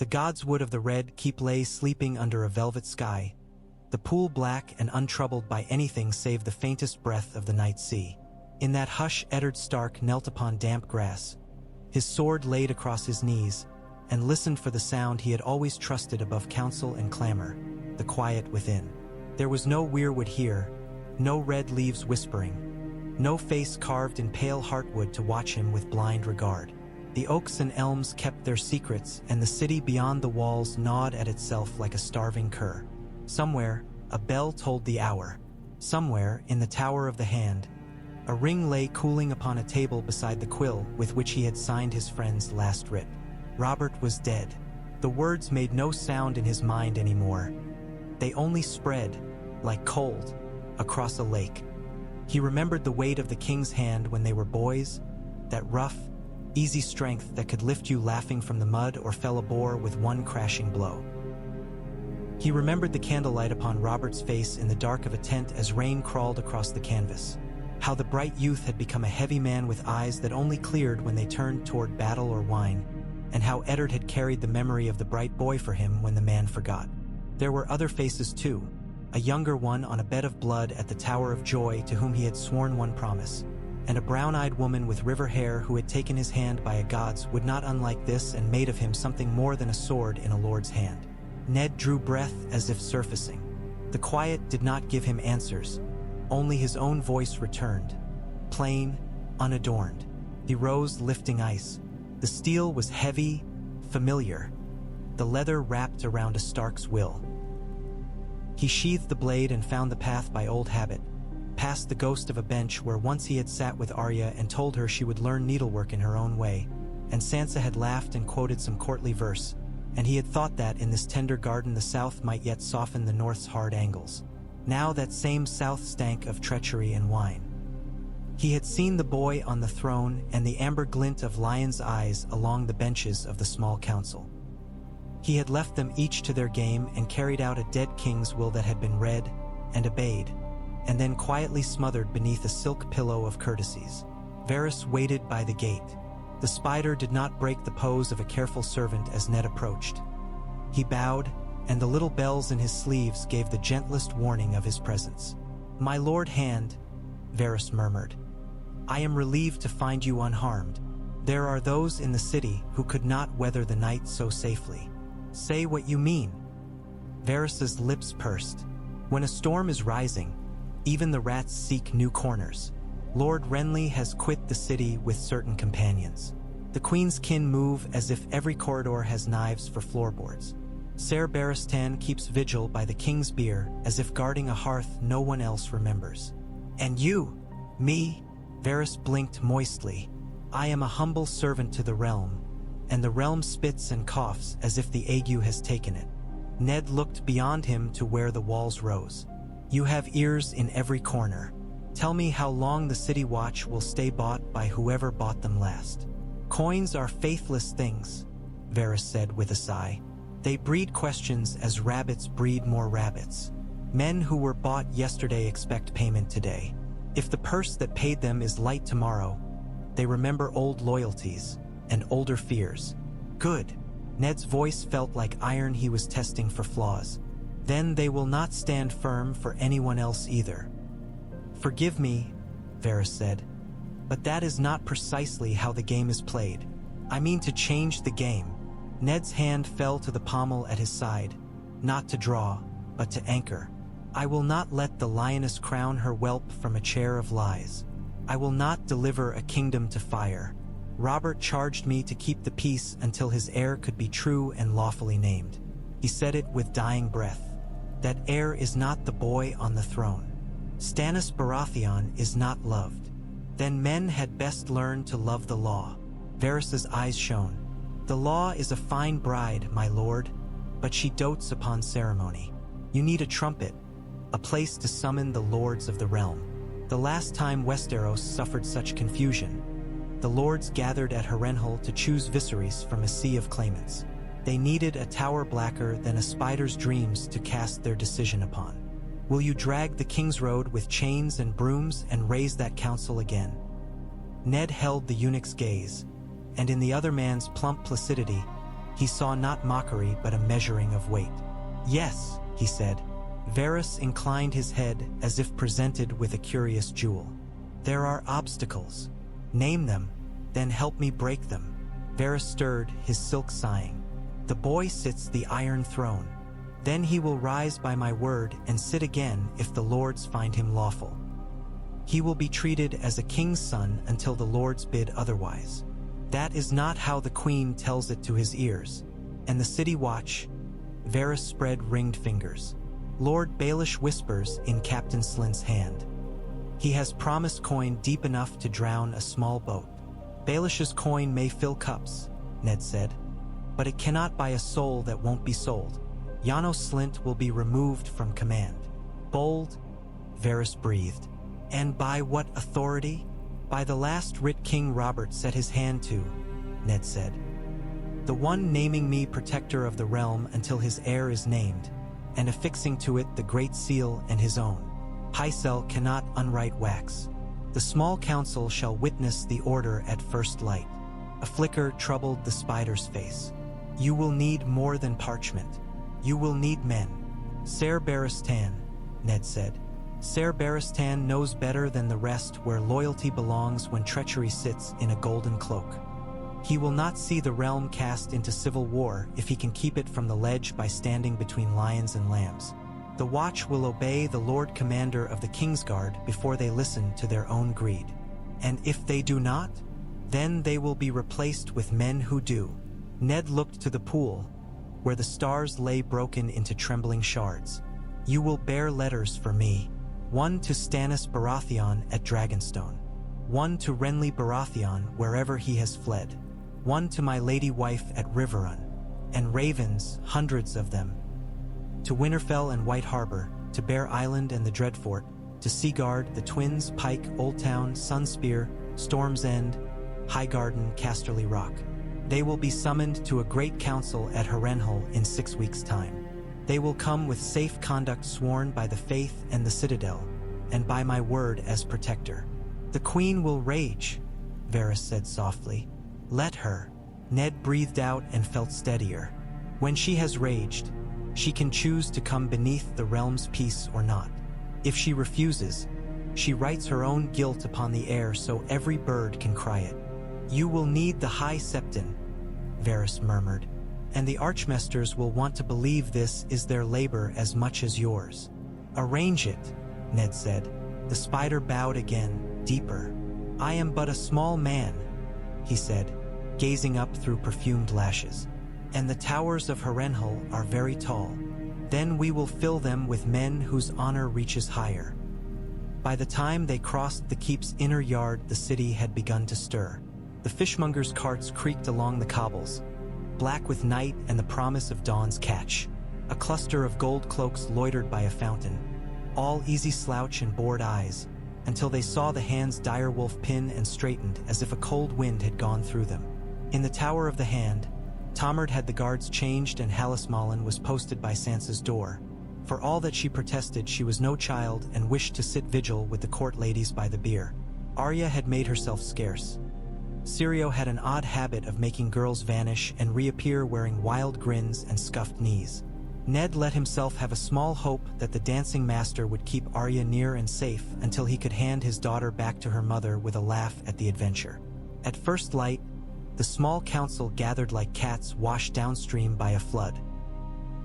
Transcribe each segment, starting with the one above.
The gods wood of the red keep lay sleeping under a velvet sky, the pool black and untroubled by anything save the faintest breath of the night sea. In that hush Eddard Stark knelt upon damp grass, his sword laid across his knees, and listened for the sound he had always trusted above counsel and clamor, the quiet within. There was no weirwood here, no red leaves whispering, no face carved in pale heartwood to watch him with blind regard. The oaks and elms kept their secrets, and the city beyond the walls gnawed at itself like a starving cur. Somewhere, a bell told the hour. Somewhere, in the tower of the hand, a ring lay cooling upon a table beside the quill with which he had signed his friend's last writ. Robert was dead. The words made no sound in his mind anymore. They only spread, like cold, across a lake. He remembered the weight of the king's hand when they were boys, that rough, easy strength that could lift you laughing from the mud or fell a boar with one crashing blow. He remembered the candlelight upon Robert's face in the dark of a tent as rain crawled across the canvas. How the bright youth had become a heavy man with eyes that only cleared when they turned toward battle or wine, and how Eddard had carried the memory of the bright boy for him when the man forgot. There were other faces too, a younger one on a bed of blood at the Tower of Joy to whom he had sworn one promise, and a brown-eyed woman with river hair who had taken his hand by a god's wood not unlike this and made of him something more than a sword in a lord's hand. Ned drew breath as if surfacing. The quiet did not give him answers. Only his own voice returned, plain, unadorned. He rose, lifting ice. The steel was heavy, familiar, the leather wrapped around a Stark's will. He sheathed the blade and found the path by old habit, past the ghost of a bench where once he had sat with Arya and told her she would learn needlework in her own way, and Sansa had laughed and quoted some courtly verse, and he had thought that in this tender garden the South might yet soften the North's hard angles. Now that same South stank of treachery and wine. He had seen the boy on the throne and the amber glint of lions' eyes along the benches of the small council. He had left them each to their game and carried out a dead king's will that had been read and obeyed, and then quietly smothered beneath a silk pillow of courtesies. Varys waited by the gate. The spider did not break the pose of a careful servant as Ned approached. He bowed, and the little bells in his sleeves gave the gentlest warning of his presence. "My lord Hand," Varys murmured, "I am relieved to find you unharmed. There are those in the city who could not weather the night so safely." "Say what you mean." Varys's lips pursed. "When a storm is rising, even the rats seek new corners. Lord Renly has quit the city with certain companions. The Queen's kin move as if every corridor has knives for floorboards. Ser Barristan keeps vigil by the king's bier as if guarding a hearth no one else remembers. And you, me?" Varys blinked moistly. "I am a humble servant to the realm, and the realm spits and coughs as if the ague has taken it." Ned looked beyond him to where the walls rose. "You have ears in every corner. Tell me how long the city watch will stay bought by whoever bought them last." "Coins are faithless things," Varys said with a sigh. "They breed questions as rabbits breed more rabbits. Men who were bought yesterday expect payment today. If the purse that paid them is light tomorrow, they remember old loyalties and older fears." "Good." Ned's voice felt like iron he was testing for flaws. "Then they will not stand firm for anyone else either." "Forgive me," Varys said, "but that is not precisely how the game is played. I mean to change the game." Ned's hand fell to the pommel at his side, not to draw, but to anchor. "I will not let the lioness crown her whelp from a chair of lies. I will not deliver a kingdom to fire. Robert charged me to keep the peace until his heir could be true and lawfully named." He said it with dying breath. "That heir is not the boy on the throne. Stannis Baratheon is not loved. Then men had best learn to love the law." Varys's eyes shone. "The law is a fine bride, my lord, but she dotes upon ceremony. You need a trumpet, a place to summon the lords of the realm. The last time Westeros suffered such confusion, the lords gathered at Harrenhal to choose Viserys from a sea of claimants. They needed a tower blacker than a spider's dreams to cast their decision upon. Will you drag the King's Road with chains and brooms and raise that council again?" Ned held the eunuch's gaze, and in the other man's plump placidity, He saw not mockery but a measuring of weight. "Yes," he said. Varys inclined his head as if presented with a curious jewel. "There are obstacles. Name them, then help me break them." Varys stirred, his silk sighing. "The boy sits the iron throne. Then he will rise by my word and sit again if the lords find him lawful. He will be treated as a king's son until the lords bid otherwise. That is not how the queen tells it to his ears. And the city watch." Varys spread ringed fingers. "Lord Baelish whispers in Captain Slint's hand. He has promised coin deep enough to drown a small boat." "Baelish's coin may fill cups," Ned said, "but it cannot buy a soul that won't be sold. Janos Slint will be removed from command." "Bold," Varys breathed. "And by what authority?" "By the last writ King Robert set his hand to," Ned said. "The one naming me protector of the realm until his heir is named, and affixing to it the great seal and his own. Pycelle cannot unwrite wax. The small council shall witness the order at first light." A flicker troubled the spider's face. "You will need more than parchment. You will need men." "Ser Barristan," Ned said. "Ser Barristan knows better than the rest where loyalty belongs when treachery sits in a golden cloak. He will not see the realm cast into civil war if he can keep it from the ledge by standing between lions and lambs. The watch will obey the Lord Commander of the Kingsguard before they listen to their own greed. And if they do not, then they will be replaced with men who do." Ned looked to the pool, where the stars lay broken into trembling shards. "You will bear letters for me. One to Stannis Baratheon at Dragonstone. One to Renly Baratheon wherever he has fled. One to my lady wife at Riverrun. And ravens, hundreds of them. To Winterfell and White Harbor, to Bear Island and the Dreadfort, to Seaguard, the Twins, Pike, Old Town, Sunspear, Storm's End, Highgarden, Casterly Rock. They will be summoned to a great council at Harrenhal in 6 weeks' time. They will come with safe conduct sworn by the Faith and the Citadel, and by my word as protector." "The Queen will rage," Varys said softly. "Let her." Ned breathed out and felt steadier. "When she has raged, she can choose to come beneath the realm's peace or not. If she refuses, she writes her own guilt upon the air so every bird can cry it." "You will need the High Septon," Varys murmured, "and the Archmesters will want to believe this is their labor as much as yours." "Arrange it," Ned said. The spider bowed again, deeper. "I am but a small man," he said, gazing up through perfumed lashes. "And the towers of Harrenhal are very tall. Then we will fill them with men whose honor reaches higher." By the time they crossed the keep's inner yard, the city had begun to stir. The fishmongers' carts creaked along the cobbles, black with night and the promise of dawn's catch. A cluster of gold cloaks loitered by a fountain, all easy slouch and bored eyes, until they saw the hands direwolf pin and straightened as if a cold wind had gone through them. In the Tower of the Hand, Tomard had the guards changed and Hallis Malin was posted by Sansa's door. For all that she protested, she was no child and wished to sit vigil with the court ladies by the bier. Arya had made herself scarce. Syrio had an odd habit of making girls vanish and reappear wearing wild grins and scuffed knees. Ned let himself have a small hope that the dancing master would keep Arya near and safe until he could hand his daughter back to her mother with a laugh at the adventure. At first light, the small council gathered like cats washed downstream by a flood.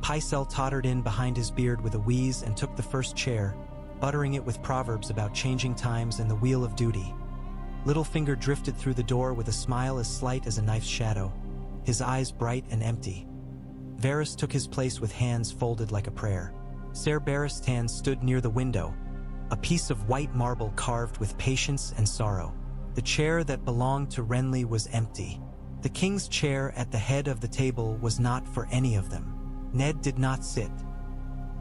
Pycelle tottered in behind his beard with a wheeze and took the first chair, buttering it with proverbs about changing times and the wheel of duty. Littlefinger drifted through the door with a smile as slight as a knife's shadow, his eyes bright and empty. Varys took his place with hands folded like a prayer. Ser Barristan stood near the window, a piece of white marble carved with patience and sorrow. The chair that belonged to Renly was empty. The king's chair at the head of the table was not for any of them. Ned did not sit.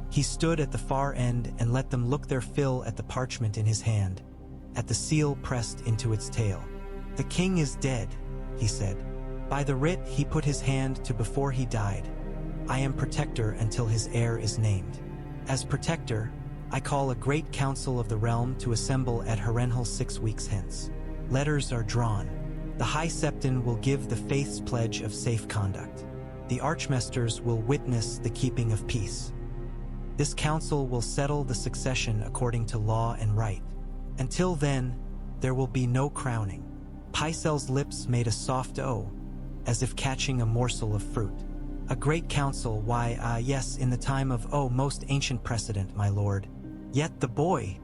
He stood at the far end and let them look their fill at the parchment in his hand, at the seal pressed into its tail. "The king is dead," he said. "By the writ he put his hand to before he died. I am protector until his heir is named. As protector, I call a great council of the realm to assemble at Harrenhal 6 weeks hence. Letters are drawn. The High Septon will give the faith's pledge of safe conduct. the Archmesters will witness the keeping of peace. This council will settle the succession according to law and right. Until then, there will be no crowning. Pycelle's lips made a soft O, as if catching a morsel of fruit. A great council, why, yes, in the time of, most ancient precedent, my lord. Yet the boy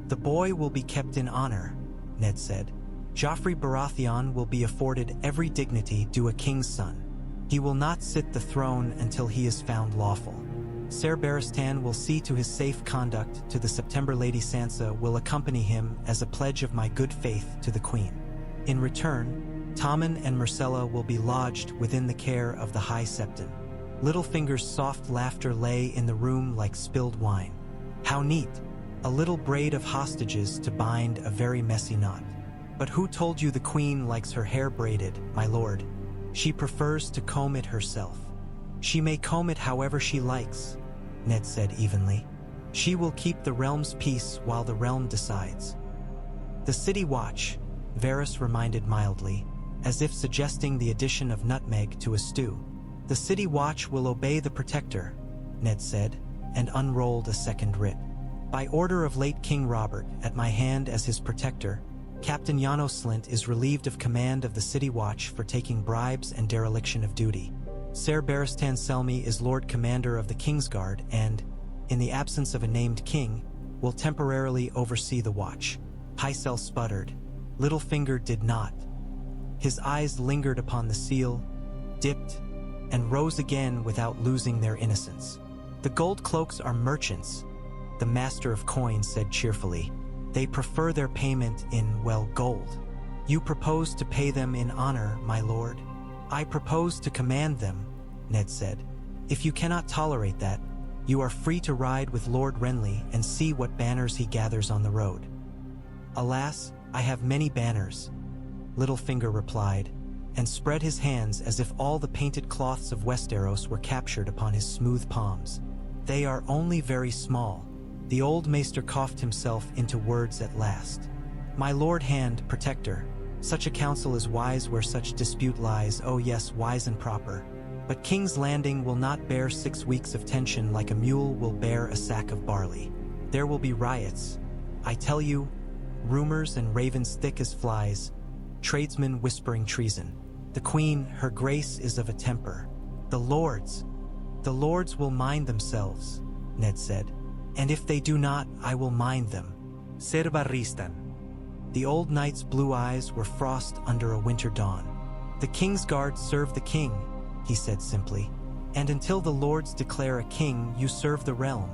will be kept in honor, Ned said. Joffrey Baratheon will be afforded every dignity due a king's son. He will not sit the throne until he is found lawful. Ser Barristan will see to his safe conduct to the September. Lady Sansa will accompany him as a pledge of my good faith to the Queen. In return, Tommen and Myrcella will be lodged within the care of the High Septon. Littlefinger's soft laughter lay in the room like spilled wine. How neat! A little braid of hostages to bind a very messy knot. But who told you the Queen likes her hair braided, my lord? She prefers to comb it herself. She may comb it however she likes, Ned said evenly. She will keep the realm's peace while the realm decides. The City Watch, Varys reminded mildly, as if suggesting the addition of nutmeg to a stew. The City Watch will obey the Protector, Ned said, and unrolled a second writ. By order of late King Robert, at my hand as his protector, Captain Yano Slint is relieved of command of the City Watch for taking bribes and dereliction of duty. Ser Barristan Selmy is Lord Commander of the Kingsguard and, in the absence of a named king, will temporarily oversee the watch. Pycelle sputtered. Littlefinger did not. His eyes lingered upon the seal, dipped, and rose again without losing their innocence. The gold cloaks are merchants, the Master of Coins said cheerfully. They prefer their payment in, gold. You propose to pay them in honor, my lord? I propose to command them, Ned said. If you cannot tolerate that, you are free to ride with Lord Renly and see what banners he gathers on the road. Alas, I have many banners, Littlefinger replied, and spread his hands as if all the painted cloths of Westeros were captured upon his smooth palms. They are only very small. The old maester coughed himself into words at last. My lord Hand, Protector, such a counsel is wise where such dispute lies, yes, wise and proper. But King's Landing will not bear 6 weeks of tension like a mule will bear a sack of barley. There will be riots. I tell you, rumors and ravens thick as flies, tradesmen whispering treason. The Queen, her grace, is of a temper. The lords will mind themselves, Ned said. And if they do not, I will mind them. Ser Barristan. The old knight's blue eyes were frost under a winter dawn. The Kingsguard serve the king, he said simply. And until the lords declare a king, you serve the realm,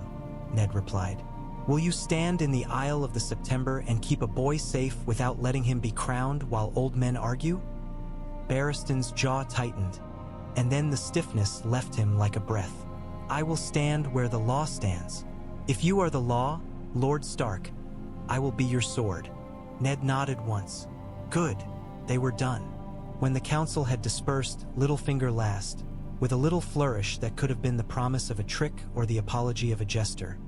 Ned replied. Will you stand in the Isle of the September and keep a boy safe without letting him be crowned while old men argue? Barristan's jaw tightened, and then the stiffness left him like a breath. I will stand where the law stands. If you are the law, Lord Stark, I will be your sword. Ned nodded once. Good. They were done. When the council had dispersed, Littlefinger last, with a little flourish that could have been the promise of a trick or the apology of a jester.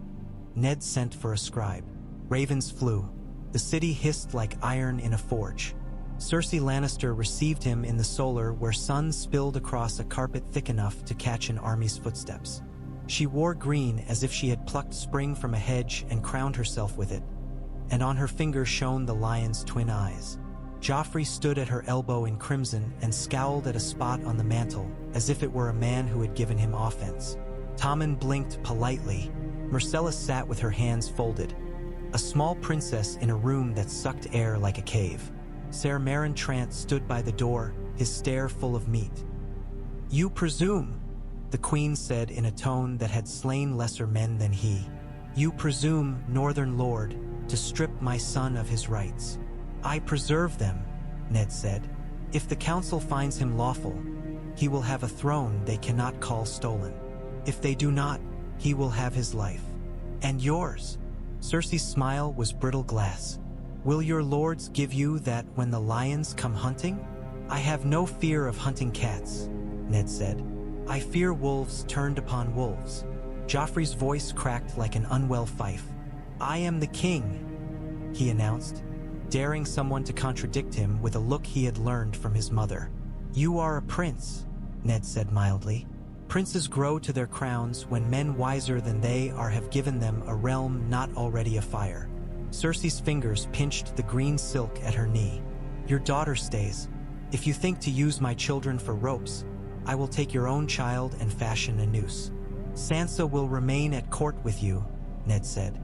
Ned sent for a scribe. Ravens flew. The city hissed like iron in a forge. Cersei Lannister received him in the solar where sun spilled across a carpet thick enough to catch an army's footsteps. She wore green as if she had plucked spring from a hedge and crowned herself with it, and on her finger shone the lion's twin eyes. Joffrey stood at her elbow in crimson and scowled at a spot on the mantle, as if it were a man who had given him offense. Tommen blinked politely. Myrcella sat with her hands folded, a small princess in a room that sucked air like a cave. Ser Meryn Trant stood by the door, his stare full of meat. You presume, the queen said in a tone that had slain lesser men than he. You presume, Northern Lord, to strip my son of his rights. I preserve them, Ned said. If the council finds him lawful, he will have a throne they cannot call stolen. If they do not, he will have his life. And yours. Cersei's smile was brittle glass. Will your lords give you that when the lions come hunting? I have no fear of hunting cats, Ned said. I fear wolves turned upon wolves. Joffrey's voice cracked like an unwell fife. I am the king, he announced, daring someone to contradict him with a look he had learned from his mother. You are a prince, Ned said mildly. Princes grow to their crowns when men wiser than they are have given them a realm not already afire. Cersei's fingers pinched the green silk at her knee. Your daughter stays. If you think to use my children for ropes, I will take your own child and fashion a noose. Sansa will remain at court with you, Ned said,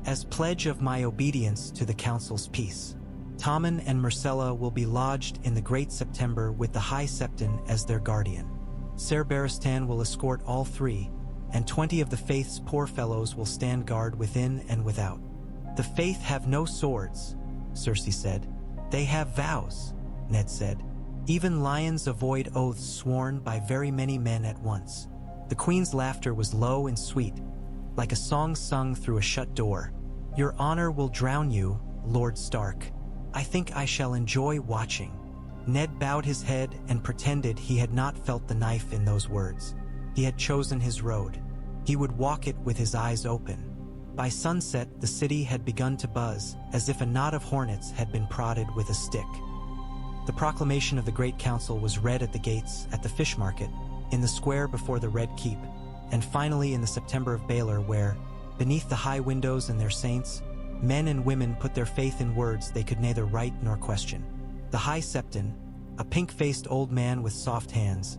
as pledge of my obedience to the council's peace. Tommen and Myrcella will be lodged in the Great September with the High Septon as their guardian. Ser Barristan will escort all three, and 20 of the Faith's poor fellows will stand guard within and without. The Faith have no swords, Cersei said. They have vows, Ned said. Even lions avoid oaths sworn by very many men at once. The Queen's laughter was low and sweet, like a song sung through a shut door. Your honor will drown you, Lord Stark. I think I shall enjoy watching. Ned bowed his head and pretended he had not felt the knife in those words. He had chosen his road. He would walk it with his eyes open. By sunset, the city had begun to buzz, as if a knot of hornets had been prodded with a stick. The proclamation of the Great Council was read at the gates, at the fish market, in the square before the Red Keep, and finally in the September of Baelor where, beneath the high windows and their saints, men and women put their faith in words they could neither write nor question. The High Septon, a pink-faced old man with soft hands,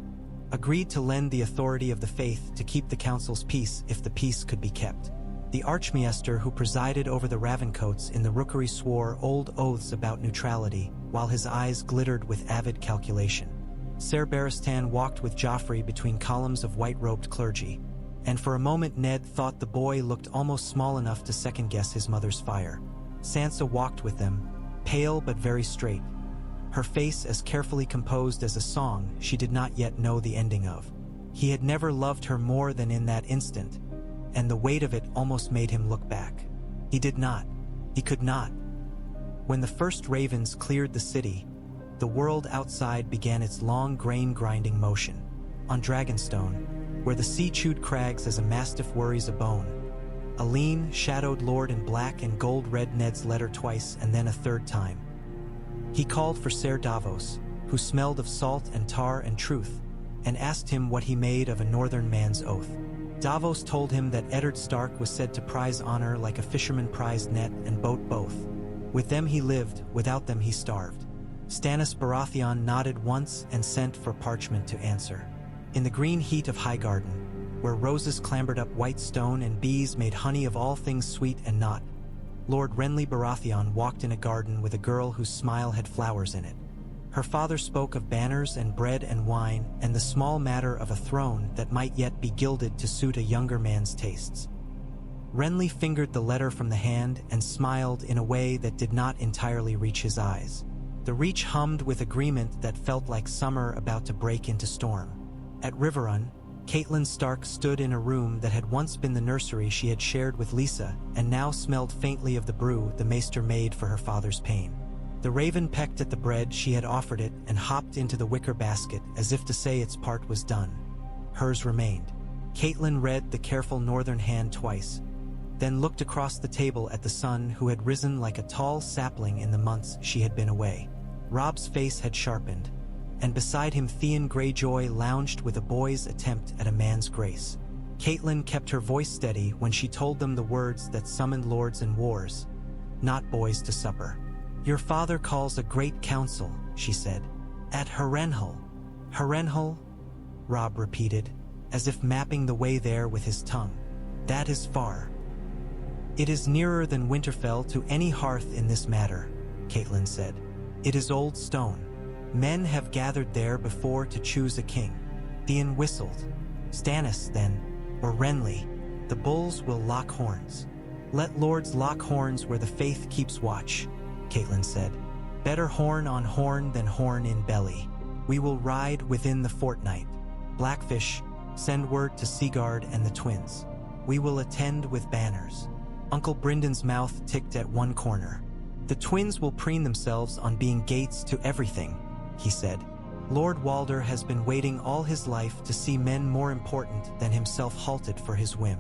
agreed to lend the authority of the faith to keep the council's peace if the peace could be kept. The Archmaester who presided over the Ravencoats in the rookery swore old oaths about neutrality, while his eyes glittered with avid calculation. Ser Barristan walked with Joffrey between columns of white-robed clergy, and for a moment Ned thought the boy looked almost small enough to second-guess his mother's fire. Sansa walked with them, pale but very straight, her face as carefully composed as a song she did not yet know the ending of. He had never loved her more than in that instant, and the weight of it almost made him look back. He did not. He could not. When the first ravens cleared the city, the world outside began its long grain-grinding motion. On Dragonstone, where the sea chewed crags as a mastiff worries a bone, a lean, shadowed lord in black and gold read Ned's letter twice and then a third time. He called for Ser Davos, who smelled of salt and tar and truth, and asked him what he made of a northern man's oath. Davos told him that Eddard Stark was said to prize honor like a fisherman prized net and boat both. With them he lived, without them he starved. Stannis Baratheon nodded once and sent for parchment to answer. In the green heat of Highgarden, where roses clambered up white stone and bees made honey of all things sweet and not, Lord Renly Baratheon walked in a garden with a girl whose smile had flowers in it. Her father spoke of banners and bread and wine and the small matter of a throne that might yet be gilded to suit a younger man's tastes. Renly fingered the letter from the hand and smiled in a way that did not entirely reach his eyes. The reach hummed with agreement that felt like summer about to break into storm. At Riverrun, Catelyn Stark stood in a room that had once been the nursery she had shared with Lisa and now smelled faintly of the brew the maester made for her father's pain. The raven pecked at the bread she had offered it and hopped into the wicker basket as if to say its part was done. Hers remained. Catelyn read the careful northern hand twice, then looked across the table at the sun who had risen like a tall sapling in the months she had been away. Robb's face had sharpened, and beside him Theon Greyjoy lounged with a boy's attempt at a man's grace. Catelyn kept her voice steady when she told them the words that summoned lords and wars, not boys to supper. Your father calls a great council, she said. At Harrenhal. Harrenhal? Robb repeated, as if mapping the way there with his tongue. That is far. It is nearer than Winterfell to any hearth in this matter, Catelyn said. It is old stone. Men have gathered there before to choose a king. Theon whistled. Stannis, then, or Renly, the bulls will lock horns. Let lords lock horns where the faith keeps watch, Catelyn said. Better horn on horn than horn in belly. We will ride within the fortnight. Blackfish, send word to Seagard and the twins. We will attend with banners. Uncle Bryndon's mouth ticked at one corner. The twins will preen themselves on being gates to everything, he said. Lord Walder has been waiting all his life to see men more important than himself halted for his whim.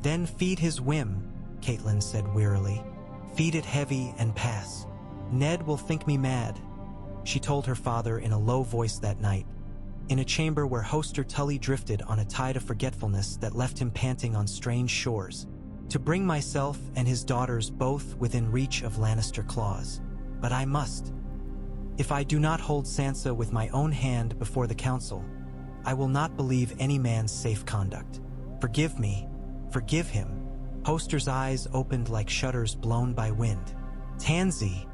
Then feed his whim, Catelyn said wearily. Feed it heavy and pass. Ned will think me mad, she told her father in a low voice that night. in a chamber where Hoster Tully drifted on a tide of forgetfulness that left him panting on strange shores, to bring myself and his daughters both within reach of Lannister claws. But I must. If I do not hold Sansa with my own hand before the council, I will not believe any man's safe conduct. Forgive me. Forgive him. Hoster's eyes opened like shutters blown by wind. Tansy,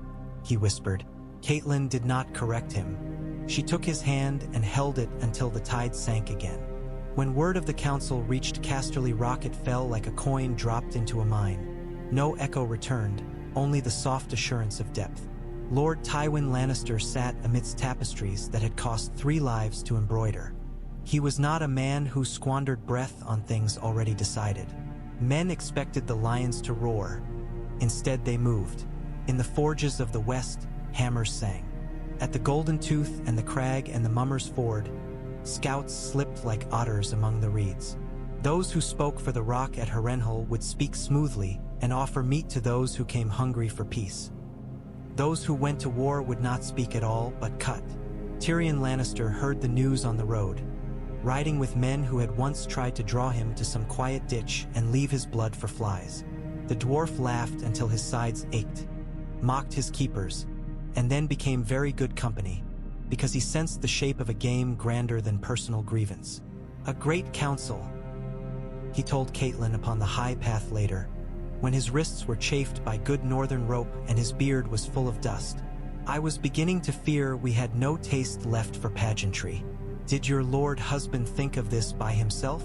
he whispered. Catelyn did not correct him. She took his hand and held it until the tide sank again. When word of the council reached Casterly Rock, it fell like a coin dropped into a mine. No echo returned, only the soft assurance of depth. Lord Tywin Lannister sat amidst tapestries that had cost 3 lives to embroider. He was not a man who squandered breath on things already decided. Men expected the lions to roar. Instead, they moved. In the forges of the West, hammers sang. At the Golden Tooth and the Crag and the Mummer's Ford, scouts slipped like otters among the reeds. Those who spoke for the Rock at Harrenhal would speak smoothly and offer meat to those who came hungry for peace. Those who went to war would not speak at all, but cut. Tyrion Lannister heard the news on the road, riding with men who had once tried to draw him to some quiet ditch and leave his blood for flies. The dwarf laughed until his sides ached, mocked his keepers, and then became very good company, because he sensed the shape of a game grander than personal grievance. A great council, he told Catelyn upon the high path later, when his wrists were chafed by good northern rope and his beard was full of dust. I was beginning to fear we had no taste left for pageantry. Did your lord husband think of this by himself?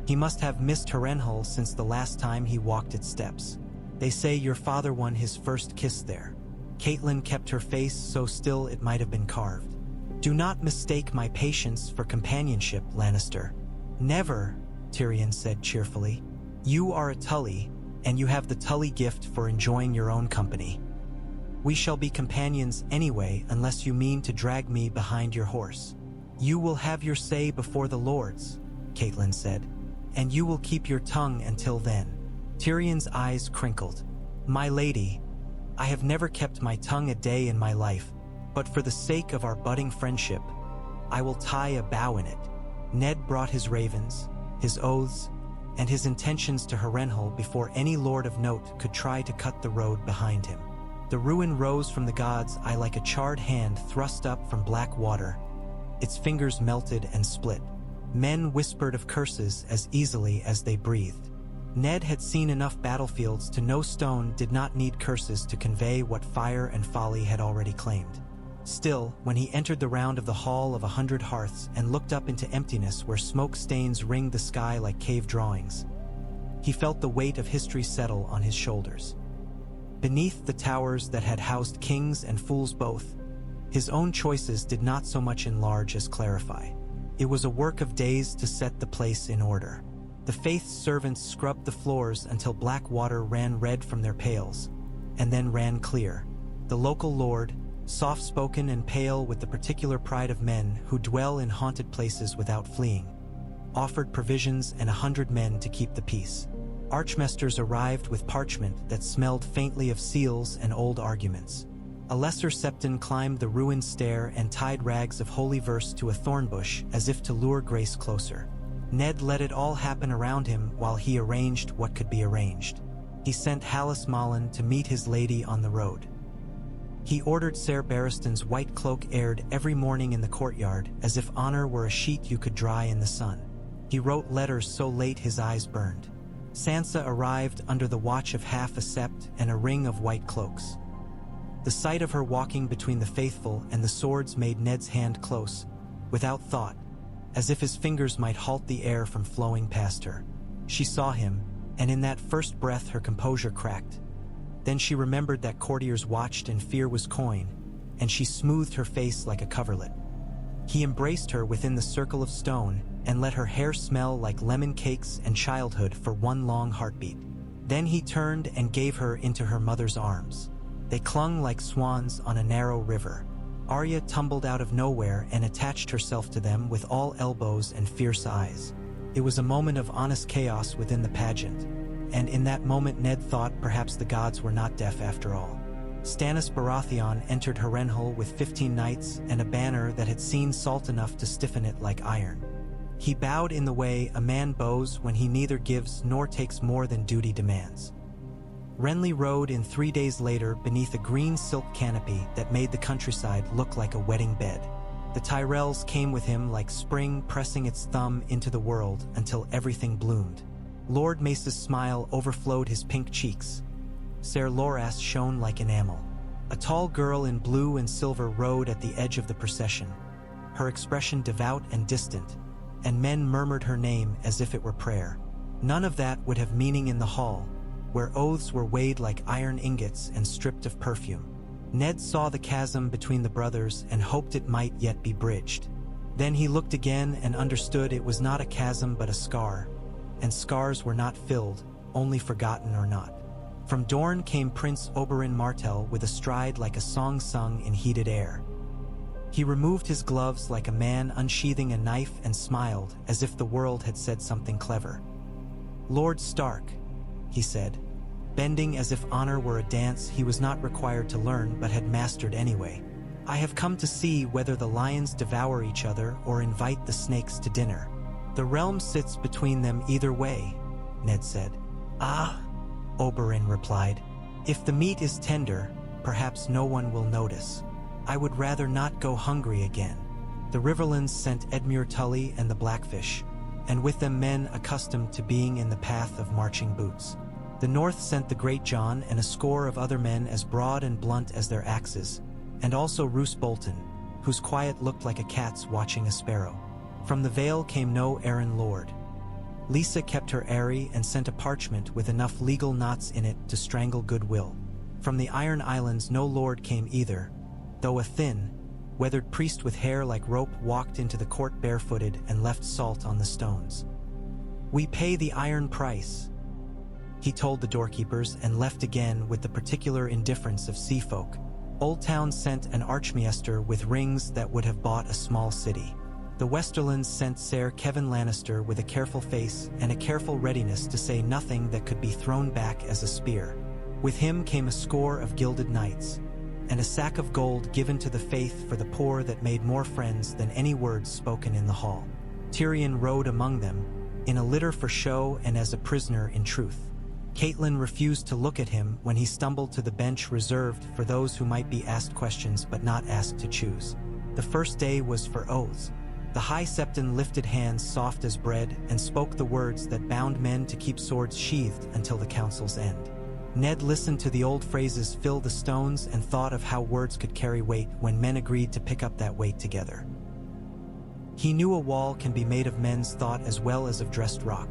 He must have missed Harrenhal since the last time he walked its steps. They say your father won his first kiss there. Catelyn kept her face so still it might have been carved. Do not mistake my patience for companionship, Lannister. Never, Tyrion said cheerfully. You are a Tully, and you have the Tully gift for enjoying your own company. We shall be companions anyway, unless you mean to drag me behind your horse. You will have your say before the lords, Catelyn said, and you will keep your tongue until then. Tyrion's eyes crinkled. My lady, I have never kept my tongue a day in my life, but for the sake of our budding friendship, I will tie a bow in it. Ned brought his ravens, his oaths, and his intentions to Harrenhal before any lord of note could try to cut the road behind him. The ruin rose from the god's eye like a charred hand thrust up from black water. Its fingers melted and split. Men whispered of curses as easily as they breathed. Ned had seen enough battlefields to know stone did not need curses to convey what fire and folly had already claimed. Still, when he entered the round of the Hall of 100 Hearths and looked up into emptiness where smoke stains ringed the sky like cave drawings, he felt the weight of history settle on his shoulders. Beneath the towers that had housed kings and fools both, his own choices did not so much enlarge as clarify. It was a work of days to set the place in order. The faith's servants scrubbed the floors until black water ran red from their pails, and then ran clear. The local lord, soft-spoken and pale with the particular pride of men who dwell in haunted places without fleeing, offered provisions and 100 men to keep the peace. Archmesters arrived with parchment that smelled faintly of seals and old arguments. A lesser septon climbed the ruined stair and tied rags of holy verse to a thorn bush as if to lure grace closer. Ned let it all happen around him while he arranged what could be arranged. He sent Hallis Malin to meet his lady on the road. He ordered Ser Barristan's white cloak aired every morning in the courtyard as if honor were a sheet you could dry in the sun. He wrote letters so late his eyes burned. Sansa arrived under the watch of half a sept and a ring of white cloaks. The sight of her walking between the faithful and the swords made Ned's hand close, without thought, as if his fingers might halt the air from flowing past her. She saw him, and in that first breath her composure cracked. Then she remembered that courtiers watched and fear was coin, and she smoothed her face like a coverlet. He embraced her within the circle of stone and let her hair smell like lemon cakes and childhood for one long heartbeat. Then he turned and gave her into her mother's arms. They clung like swans on a narrow river. Arya tumbled out of nowhere and attached herself to them with all elbows and fierce eyes. It was a moment of honest chaos within the pageant, and in that moment Ned thought perhaps the gods were not deaf after all. Stannis Baratheon entered Harrenhal with 15 knights and a banner that had seen salt enough to stiffen it like iron. He bowed in the way a man bows when he neither gives nor takes more than duty demands. Renly rode in 3 days later beneath a green silk canopy that made the countryside look like a wedding bed. The Tyrells came with him like spring pressing its thumb into the world until everything bloomed. Lord Mace's smile overflowed his pink cheeks. Ser Loras shone like enamel. A tall girl in blue and silver rode at the edge of the procession, her expression devout and distant, and men murmured her name as if it were prayer. None of that would have meaning in the hall, where oaths were weighed like iron ingots and stripped of perfume. Ned saw the chasm between the brothers and hoped it might yet be bridged. Then he looked again and understood it was not a chasm but a scar, and scars were not filled, only forgotten or not. From Dorne came Prince Oberyn Martell with a stride like a song sung in heated air. He removed his gloves like a man unsheathing a knife and smiled as if the world had said something clever. "Lord Stark," he said, bending as if honor were a dance he was not required to learn but had mastered anyway. "I have come to see whether the lions devour each other or invite the snakes to dinner." "The realm sits between them either way," Ned said. "Ah," Oberyn replied. "If the meat is tender, perhaps no one will notice. I would rather not go hungry again." The Riverlands sent Edmure Tully and the Blackfish, and with them men accustomed to being in the path of marching boots. The North sent the Great John and a score of other men as broad and blunt as their axes, and also Roose Bolton, whose quiet looked like a cat's watching a sparrow. From the Vale came no errand lord. Lisa kept her eyrie and sent a parchment with enough legal knots in it to strangle goodwill. From the Iron Islands no lord came either, though a thin, weathered priest with hair like rope walked into the court barefooted and left salt on the stones. "We pay the iron price," he told the doorkeepers and left again with the particular indifference of sea folk. Old Town sent an archmaester with rings that would have bought a small city. The Westerlands sent Ser Kevin Lannister with a careful face and a careful readiness to say nothing that could be thrown back as a spear. With him came a score of gilded knights, and a sack of gold given to the faith for the poor that made more friends than any words spoken in the hall. Tyrion rode among them, in a litter for show and as a prisoner in truth. Catelyn refused to look at him when he stumbled to the bench reserved for those who might be asked questions but not asked to choose. The first day was for oaths. The High Septon lifted hands soft as bread and spoke the words that bound men to keep swords sheathed until the council's end. Ned listened to the old phrases fill the stones and thought of how words could carry weight when men agreed to pick up that weight together. He knew a wall can be made of men's thought as well as of dressed rock.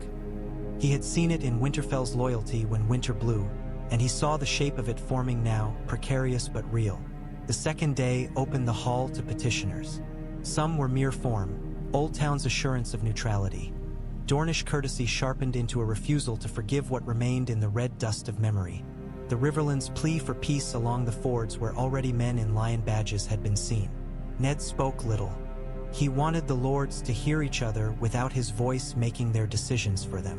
He had seen it in Winterfell's loyalty when winter blew, and he saw the shape of it forming now, precarious but real. The second day opened the hall to petitioners. Some were mere form, Old Town's assurance of neutrality. Dornish courtesy sharpened into a refusal to forgive what remained in the red dust of memory. The Riverlands' plea for peace along the fords where already men in lion badges had been seen. Ned spoke little. He wanted the lords to hear each other without his voice making their decisions for them.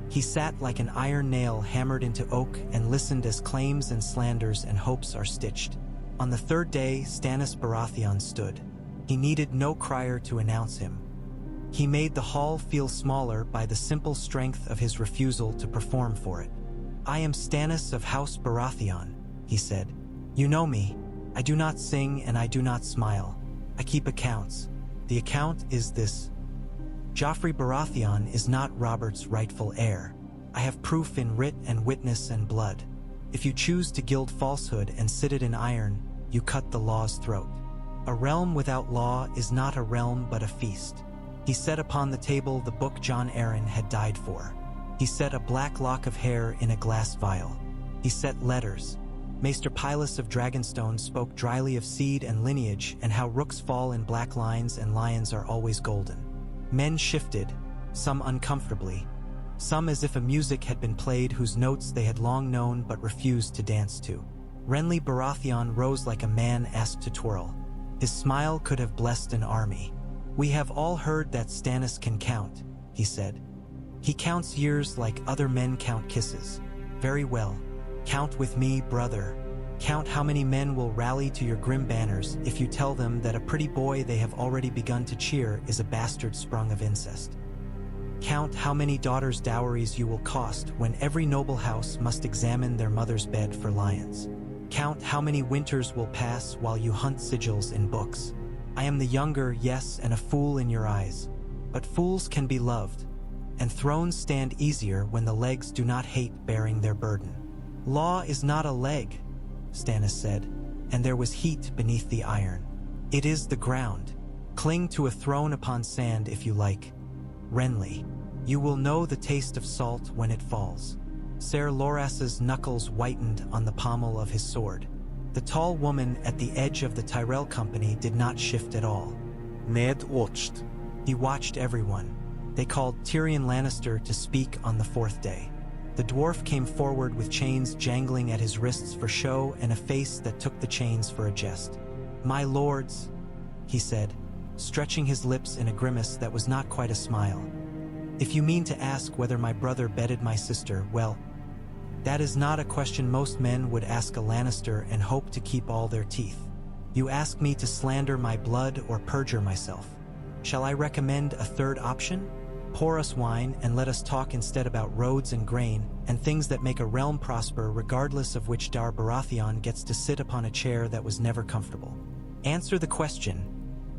He sat like an iron nail hammered into oak and listened as claims and slanders and hopes are stitched. On the third day, Stannis Baratheon stood. He needed no crier to announce him. He made the hall feel smaller by the simple strength of his refusal to perform for it. "I am Stannis of House Baratheon," he said. "You know me. I do not sing and I do not smile. I keep accounts. The account is this. Joffrey Baratheon is not Robert's rightful heir. I have proof in writ and witness and blood. If you choose to gild falsehood and sit it in iron, you cut the law's throat. A realm without law is not a realm but a feast." He set upon the table the book Jon Arryn had died for. He set a black lock of hair in a glass vial. He set letters. Maester Pylus of Dragonstone spoke dryly of seed and lineage and how rooks fall in black lines and lions are always golden. Men shifted, some uncomfortably, some as if a music had been played whose notes they had long known but refused to dance to. Renly Baratheon rose like a man asked to twirl. His smile could have blessed an army. "We have all heard that Stannis can count," he said. "He counts years like other men count kisses. Very well. Count with me, brother. Count how many men will rally to your grim banners if you tell them that a pretty boy they have already begun to cheer is a bastard sprung of incest. Count how many daughters' dowries you will cost when every noble house must examine their mother's bed for lions. Count how many winters will pass while you hunt sigils in books. I am the younger, yes, and a fool in your eyes, but fools can be loved, and thrones stand easier when the legs do not hate bearing their burden. Law is not a leg, Stannis said, and there was heat beneath the iron. It is the ground. Cling to a throne upon sand if you like. Renly, you will know the taste of salt when it falls. Ser Loras's knuckles whitened on the pommel of his sword. The tall woman at the edge of the Tyrell company did not shift at all. Ned watched. He watched everyone. They called Tyrion Lannister to speak on the fourth day. The dwarf came forward with chains jangling at his wrists for show and a face that took the chains for a jest. "My lords," he said, stretching his lips in a grimace that was not quite a smile. "If you mean to ask whether my brother bedded my sister, well, that is not a question most men would ask a Lannister and hope to keep all their teeth. You ask me to slander my blood or perjure myself. Shall I recommend a third option? Pour us wine and let us talk instead about roads and grain and things that make a realm prosper regardless of which Dar Baratheon gets to sit upon a chair that was never comfortable. Answer the question,"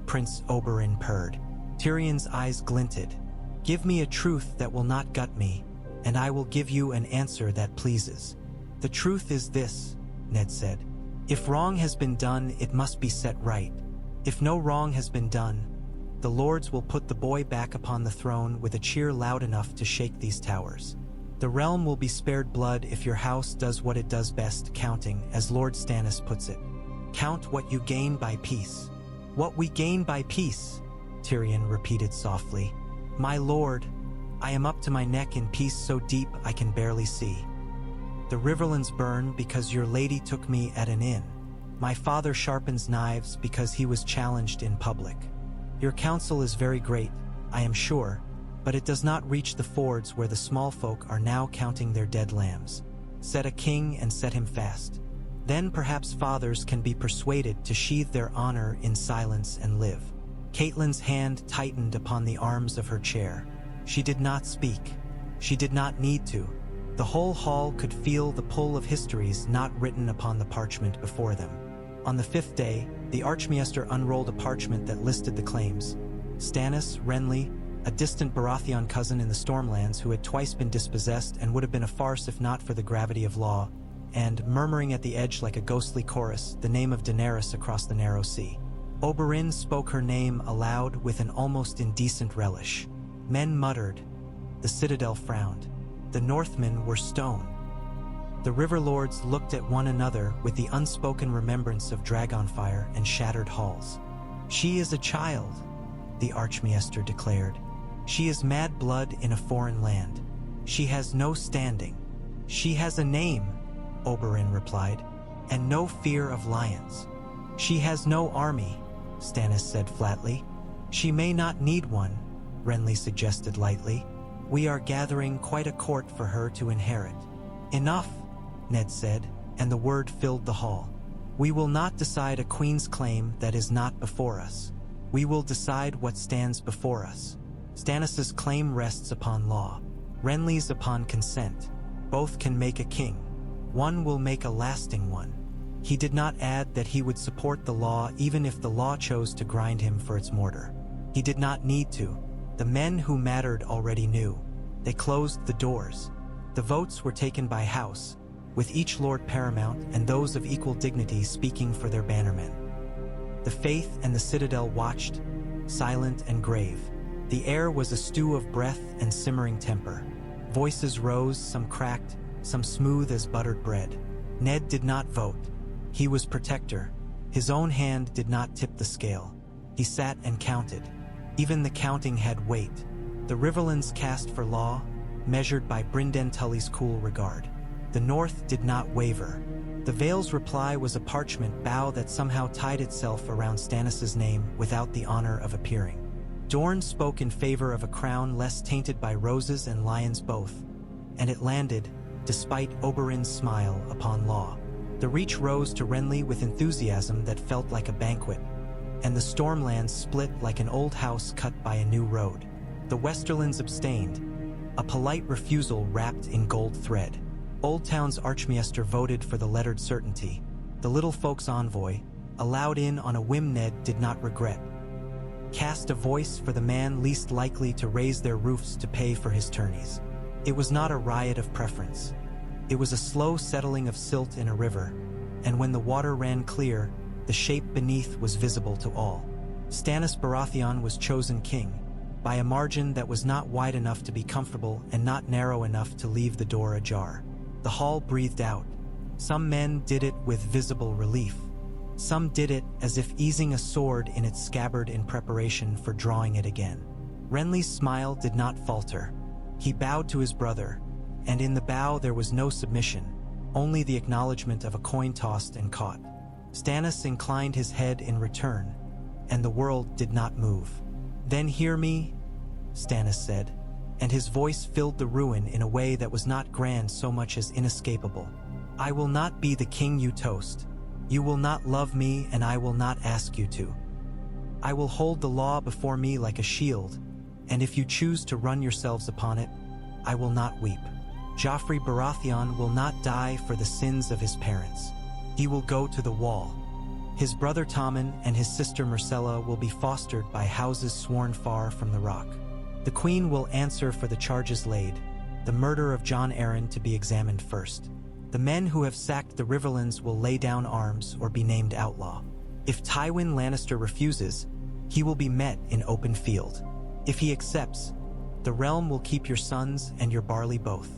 Prince Oberyn purred. Tyrion's eyes glinted. "Give me a truth that will not gut me, and I will give you an answer that pleases." "The truth is this," Ned said. "If wrong has been done, it must be set right. If no wrong has been done, the lords will put the boy back upon the throne with a cheer loud enough to shake these towers. The realm will be spared blood if your house does what it does best, counting, as Lord Stannis puts it. Count what you gain by peace." "What we gain by peace," Tyrion repeated softly. "My lord, I am up to my neck in peace so deep I can barely see. The riverlands burn because your lady took me at an inn. My father sharpens knives because he was challenged in public. Your counsel is very great, I am sure, but it does not reach the fords where the small folk are now counting their dead lambs. Set a king and set him fast. Then perhaps fathers can be persuaded to sheathe their honor in silence and live." Catelyn's hand tightened upon the arms of her chair. She did not speak. She did not need to. The whole hall could feel the pull of histories not written upon the parchment before them. On the fifth day, the Archmaester unrolled a parchment that listed the claims. Stannis, Renly, a distant Baratheon cousin in the Stormlands who had twice been dispossessed and would have been a farce if not for the gravity of law, and, murmuring at the edge like a ghostly chorus, the name of Daenerys across the narrow sea. Oberyn spoke her name aloud with an almost indecent relish. Men muttered. The Citadel frowned. The Northmen were stone. The river lords looked at one another with the unspoken remembrance of Dragonfire and shattered halls. "She is a child," the Archmaester declared. "She is mad blood in a foreign land. She has no standing." "She has a name," Oberyn replied, "and no fear of lions." "She has no army," Stannis said flatly. "She may not need one," Renly suggested lightly. "We are gathering quite a court for her to inherit." "Enough," Ned said, and the word filled the hall. "We will not decide a queen's claim that is not before us. We will decide what stands before us. Stannis's claim rests upon law. Renly's upon consent. Both can make a king. One will make a lasting one." He did not add that he would support the law even if the law chose to grind him for its mortar. He did not need to. The men who mattered already knew. They closed the doors. The votes were taken by house, with each lord paramount and those of equal dignity speaking for their bannermen. The Faith and the Citadel watched, silent and grave. The air was a stew of breath and simmering temper. Voices rose, some cracked, some smooth as buttered bread. Ned did not vote. He was protector. His own hand did not tip the scale. He sat and counted. Even the counting had weight. The Riverlands cast for law, measured by Brynden Tully's cool regard. The North did not waver. The Vale's reply was a parchment bough that somehow tied itself around Stannis's name without the honor of appearing. Dorne spoke in favor of a crown less tainted by roses and lions both, and it landed, despite Oberyn's smile, upon law. The Reach rose to Renly with enthusiasm that felt like a banquet, and the Stormlands split like an old house cut by a new road. The Westerlands abstained, a polite refusal wrapped in gold thread. Old Town's Archmaester voted for the lettered certainty. The little folk's envoy, allowed in on a whim Ned did not regret, cast a voice for the man least likely to raise their roofs to pay for his tourneys. It was not a riot of preference. It was a slow settling of silt in a river, and when the water ran clear, the shape beneath was visible to all. Stannis Baratheon was chosen king, by a margin that was not wide enough to be comfortable and not narrow enough to leave the door ajar. The hall breathed out. Some men did it with visible relief. Some did it as if easing a sword in its scabbard in preparation for drawing it again. Renly's smile did not falter. He bowed to his brother, and in the bow there was no submission, only the acknowledgement of a coin tossed and caught. Stannis inclined his head in return, and the world did not move. "Then hear me," Stannis said, and his voice filled the ruin in a way that was not grand so much as inescapable. "I will not be the king you toast. You will not love me, and I will not ask you to. I will hold the law before me like a shield, and if you choose to run yourselves upon it, I will not weep. Joffrey Baratheon will not die for the sins of his parents. He will go to the wall. His brother Tommen and his sister Myrcella will be fostered by houses sworn far from the rock. The queen will answer for the charges laid, the murder of Jon Arryn to be examined first. The men who have sacked the Riverlands will lay down arms or be named outlaw. If Tywin Lannister refuses, he will be met in open field. If he accepts, the realm will keep your sons and your barley both."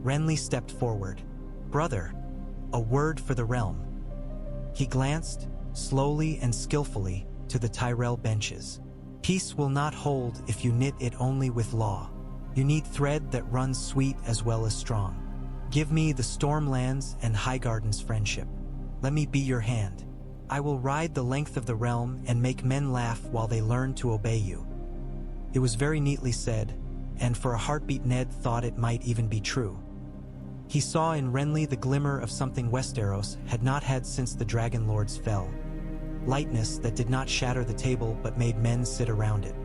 Renly stepped forward. "Brother, a word for the realm." He glanced, slowly and skillfully, to the Tyrell benches. "Peace will not hold if you knit it only with law. You need thread that runs sweet as well as strong. Give me the Stormlands and Highgarden's friendship. Let me be your hand. I will ride the length of the realm and make men laugh while they learn to obey you." It was very neatly said, and for a heartbeat Ned thought it might even be true. He saw in Renly the glimmer of something Westeros had not had since the Dragon Lords fell. Lightness that did not shatter the table but made men sit around it.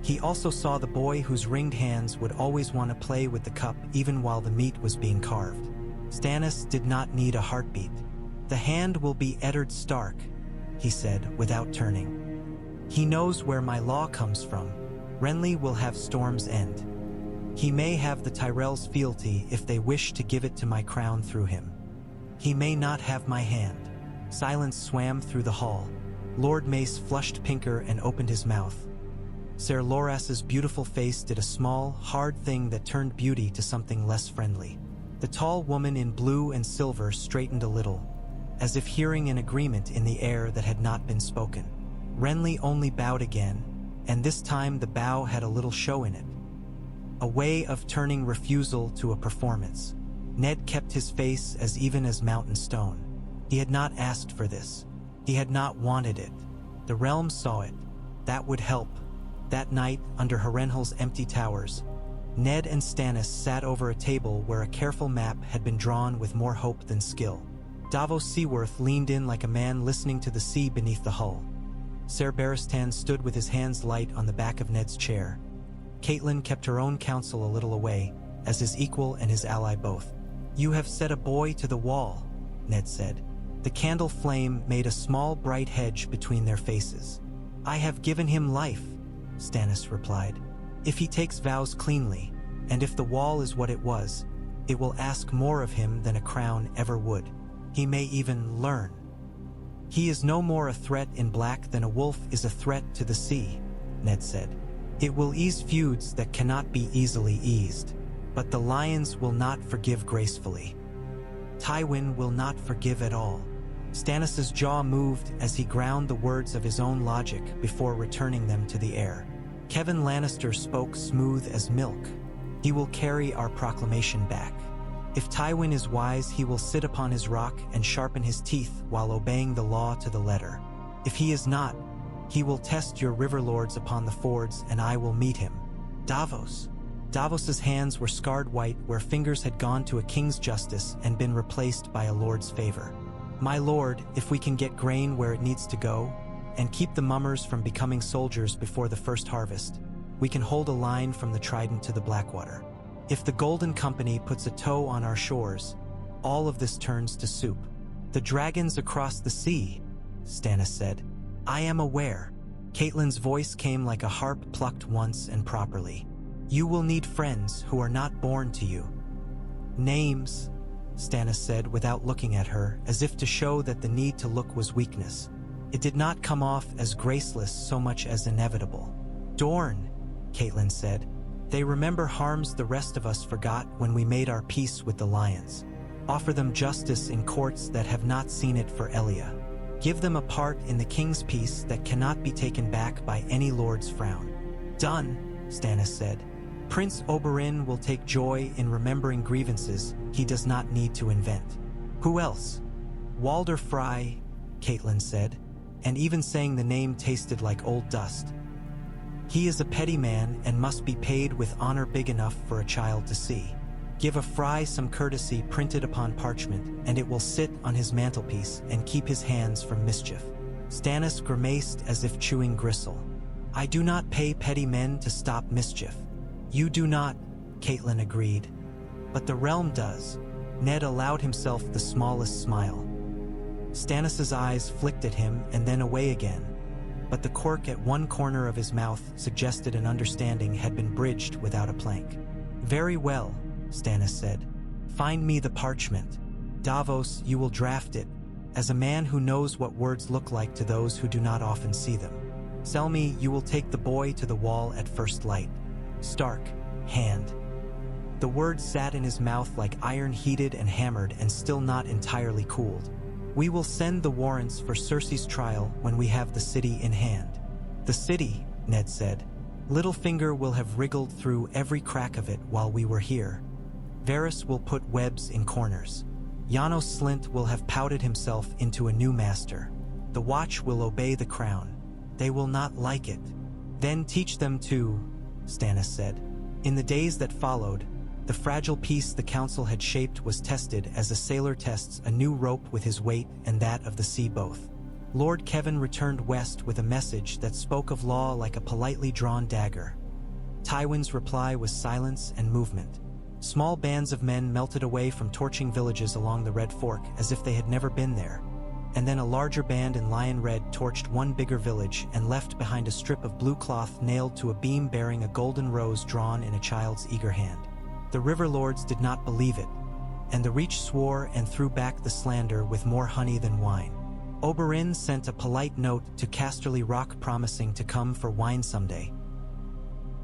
He also saw the boy whose ringed hands would always want to play with the cup even while the meat was being carved. Stannis did not need a heartbeat. "The hand will be Eddard Stark," he said without turning. "He knows where my law comes from. Renly will have Storm's End. He may have the Tyrell's fealty if they wish to give it to my crown through him. He may not have my hand." Silence swam through the hall. Lord Mace flushed pinker and opened his mouth. Ser Loras's beautiful face did a small, hard thing that turned beauty to something less friendly. The tall woman in blue and silver straightened a little, as if hearing an agreement in the air that had not been spoken. Renly only bowed again, and this time the bow had a little show in it. A way of turning refusal to a performance. Ned kept his face as even as mountain stone. He had not asked for this. He had not wanted it. The realm saw it. That would help. That night, under Harrenhal's empty towers, Ned and Stannis sat over a table where a careful map had been drawn with more hope than skill. Davos Seaworth leaned in like a man listening to the sea beneath the hull. Ser Barristan stood with his hands light on the back of Ned's chair. Catelyn kept her own counsel a little away, as his equal and his ally both. "You have set a boy to the wall," Ned said. The candle flame made a small bright hedge between their faces. "I have given him life," Stannis replied. "If he takes vows cleanly, and if the wall is what it was, it will ask more of him than a crown ever would. He may even learn. He is no more a threat in black than a wolf is a threat to the sea," Ned said. "It will ease feuds that cannot be easily eased, but the lions will not forgive gracefully. Tywin will not forgive at all." Stannis's jaw moved as he ground the words of his own logic before returning them to the air. Kevan Lannister spoke smooth as milk. "He will carry our proclamation back. If Tywin is wise, he will sit upon his rock and sharpen his teeth while obeying the law to the letter. If he is not, he will test your river lords upon the fords, and I will meet him. Davos." Davos's hands were scarred white where fingers had gone to a king's justice and been replaced by a lord's favor. My lord, if we can get grain where it needs to go, and keep the mummers from becoming soldiers before the first harvest, we can hold a line from the Trident to the Blackwater. If the Golden Company puts a toe on our shores, all of this turns to soup. The dragons across the sea, Stannis said. I am aware. Catelyn's voice came like a harp plucked once and properly. You will need friends who are not born to you. Names, Stannis said without looking at her, as if to show that the need to look was weakness. It did not come off as graceless so much as inevitable. Dorne, Catelyn said. They remember harms the rest of us forgot when we made our peace with the lions. Offer them justice in courts that have not seen it for Elia. Give them a part in the king's peace that cannot be taken back by any lord's frown. Done, Stannis said. Prince Oberyn will take joy in remembering grievances he does not need to invent. Who else? Walder Frey, Catelyn said, and even saying the name tasted like old dust. He is a petty man and must be paid with honor big enough for a child to see. Give a Frey some courtesy printed upon parchment, and it will sit on his mantelpiece and keep his hands from mischief. Stannis grimaced as if chewing gristle. I do not pay petty men to stop mischief. You do not, Catelyn agreed. But the realm does. Ned allowed himself the smallest smile. Stannis's eyes flicked at him and then away again, but the quirk at one corner of his mouth suggested an understanding had been bridged without a plank. Very well, Stannis said. Find me the parchment. Davos, you will draft it, as a man who knows what words look like to those who do not often see them. Selmy, you will take the boy to the wall at first light. Stark, hand. The words sat in his mouth like iron heated and hammered and still not entirely cooled. We will send the warrants for Cersei's trial when we have the city in hand. The city, Ned said. Littlefinger will have wriggled through every crack of it while we were here. Varys will put webs in corners. Janos Slynt will have pouted himself into a new master. The Watch will obey the crown. They will not like it. Then teach them to, Stannis said. In the days that followed, the fragile peace the council had shaped was tested as a sailor tests a new rope with his weight and that of the sea both. Lord Kevin returned west with a message that spoke of law like a politely drawn dagger. Tywin's reply was silence and movement. Small bands of men melted away from torching villages along the Red Fork as if they had never been there, and then a larger band in lion red torched one bigger village and left behind a strip of blue cloth nailed to a beam bearing a golden rose drawn in a child's eager hand. The river lords did not believe it, and the Reach swore and threw back the slander with more honey than wine. Oberyn sent a polite note to Casterly Rock promising to come for wine someday.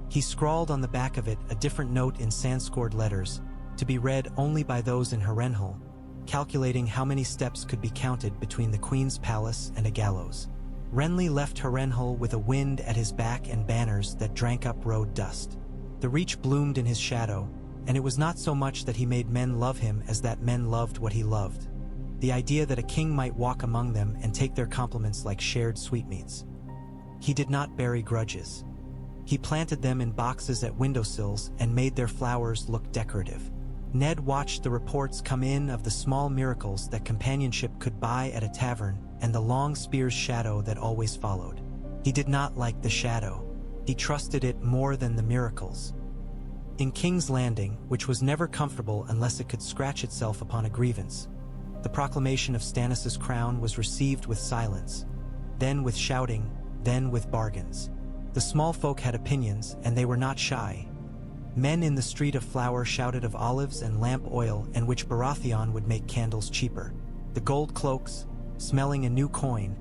He scrawled on the back of it a different note in sand-scored letters, to be read only by those in Harrenhal, calculating how many steps could be counted between the Queen's palace and a gallows. Renly left Harrenhal with a wind at his back and banners that drank up road dust. The Reach bloomed in his shadow, and it was not so much that he made men love him as that men loved what he loved. The idea that a king might walk among them and take their compliments like shared sweetmeats. He did not bury grudges. He planted them in boxes at windowsills and made their flowers look decorative. Ned watched the reports come in of the small miracles that companionship could buy at a tavern and the long spear's shadow that always followed. He did not like the shadow. He trusted it more than the miracles. In King's Landing, which was never comfortable unless it could scratch itself upon a grievance, the proclamation of Stannis's crown was received with silence, then with shouting, then with bargains. The small folk had opinions, and they were not shy. Men in the Street of Flower shouted of olives and lamp oil and which Baratheon would make candles cheaper. The gold cloaks, smelling a new coin,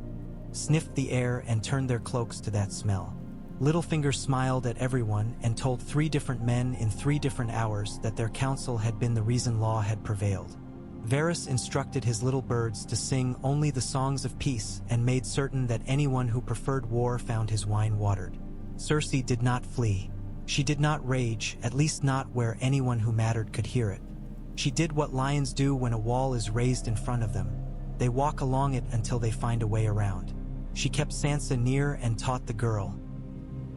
sniffed the air and turned their cloaks to that smell. Littlefinger smiled at everyone and told 3 different men in 3 different hours that their counsel had been the reason law had prevailed. Varys instructed his little birds to sing only the songs of peace and made certain that anyone who preferred war found his wine watered. Cersei did not flee. She did not rage, at least not where anyone who mattered could hear it. She did what lions do when a wall is raised in front of them. They walk along it until they find a way around. She kept Sansa near and taught the girl.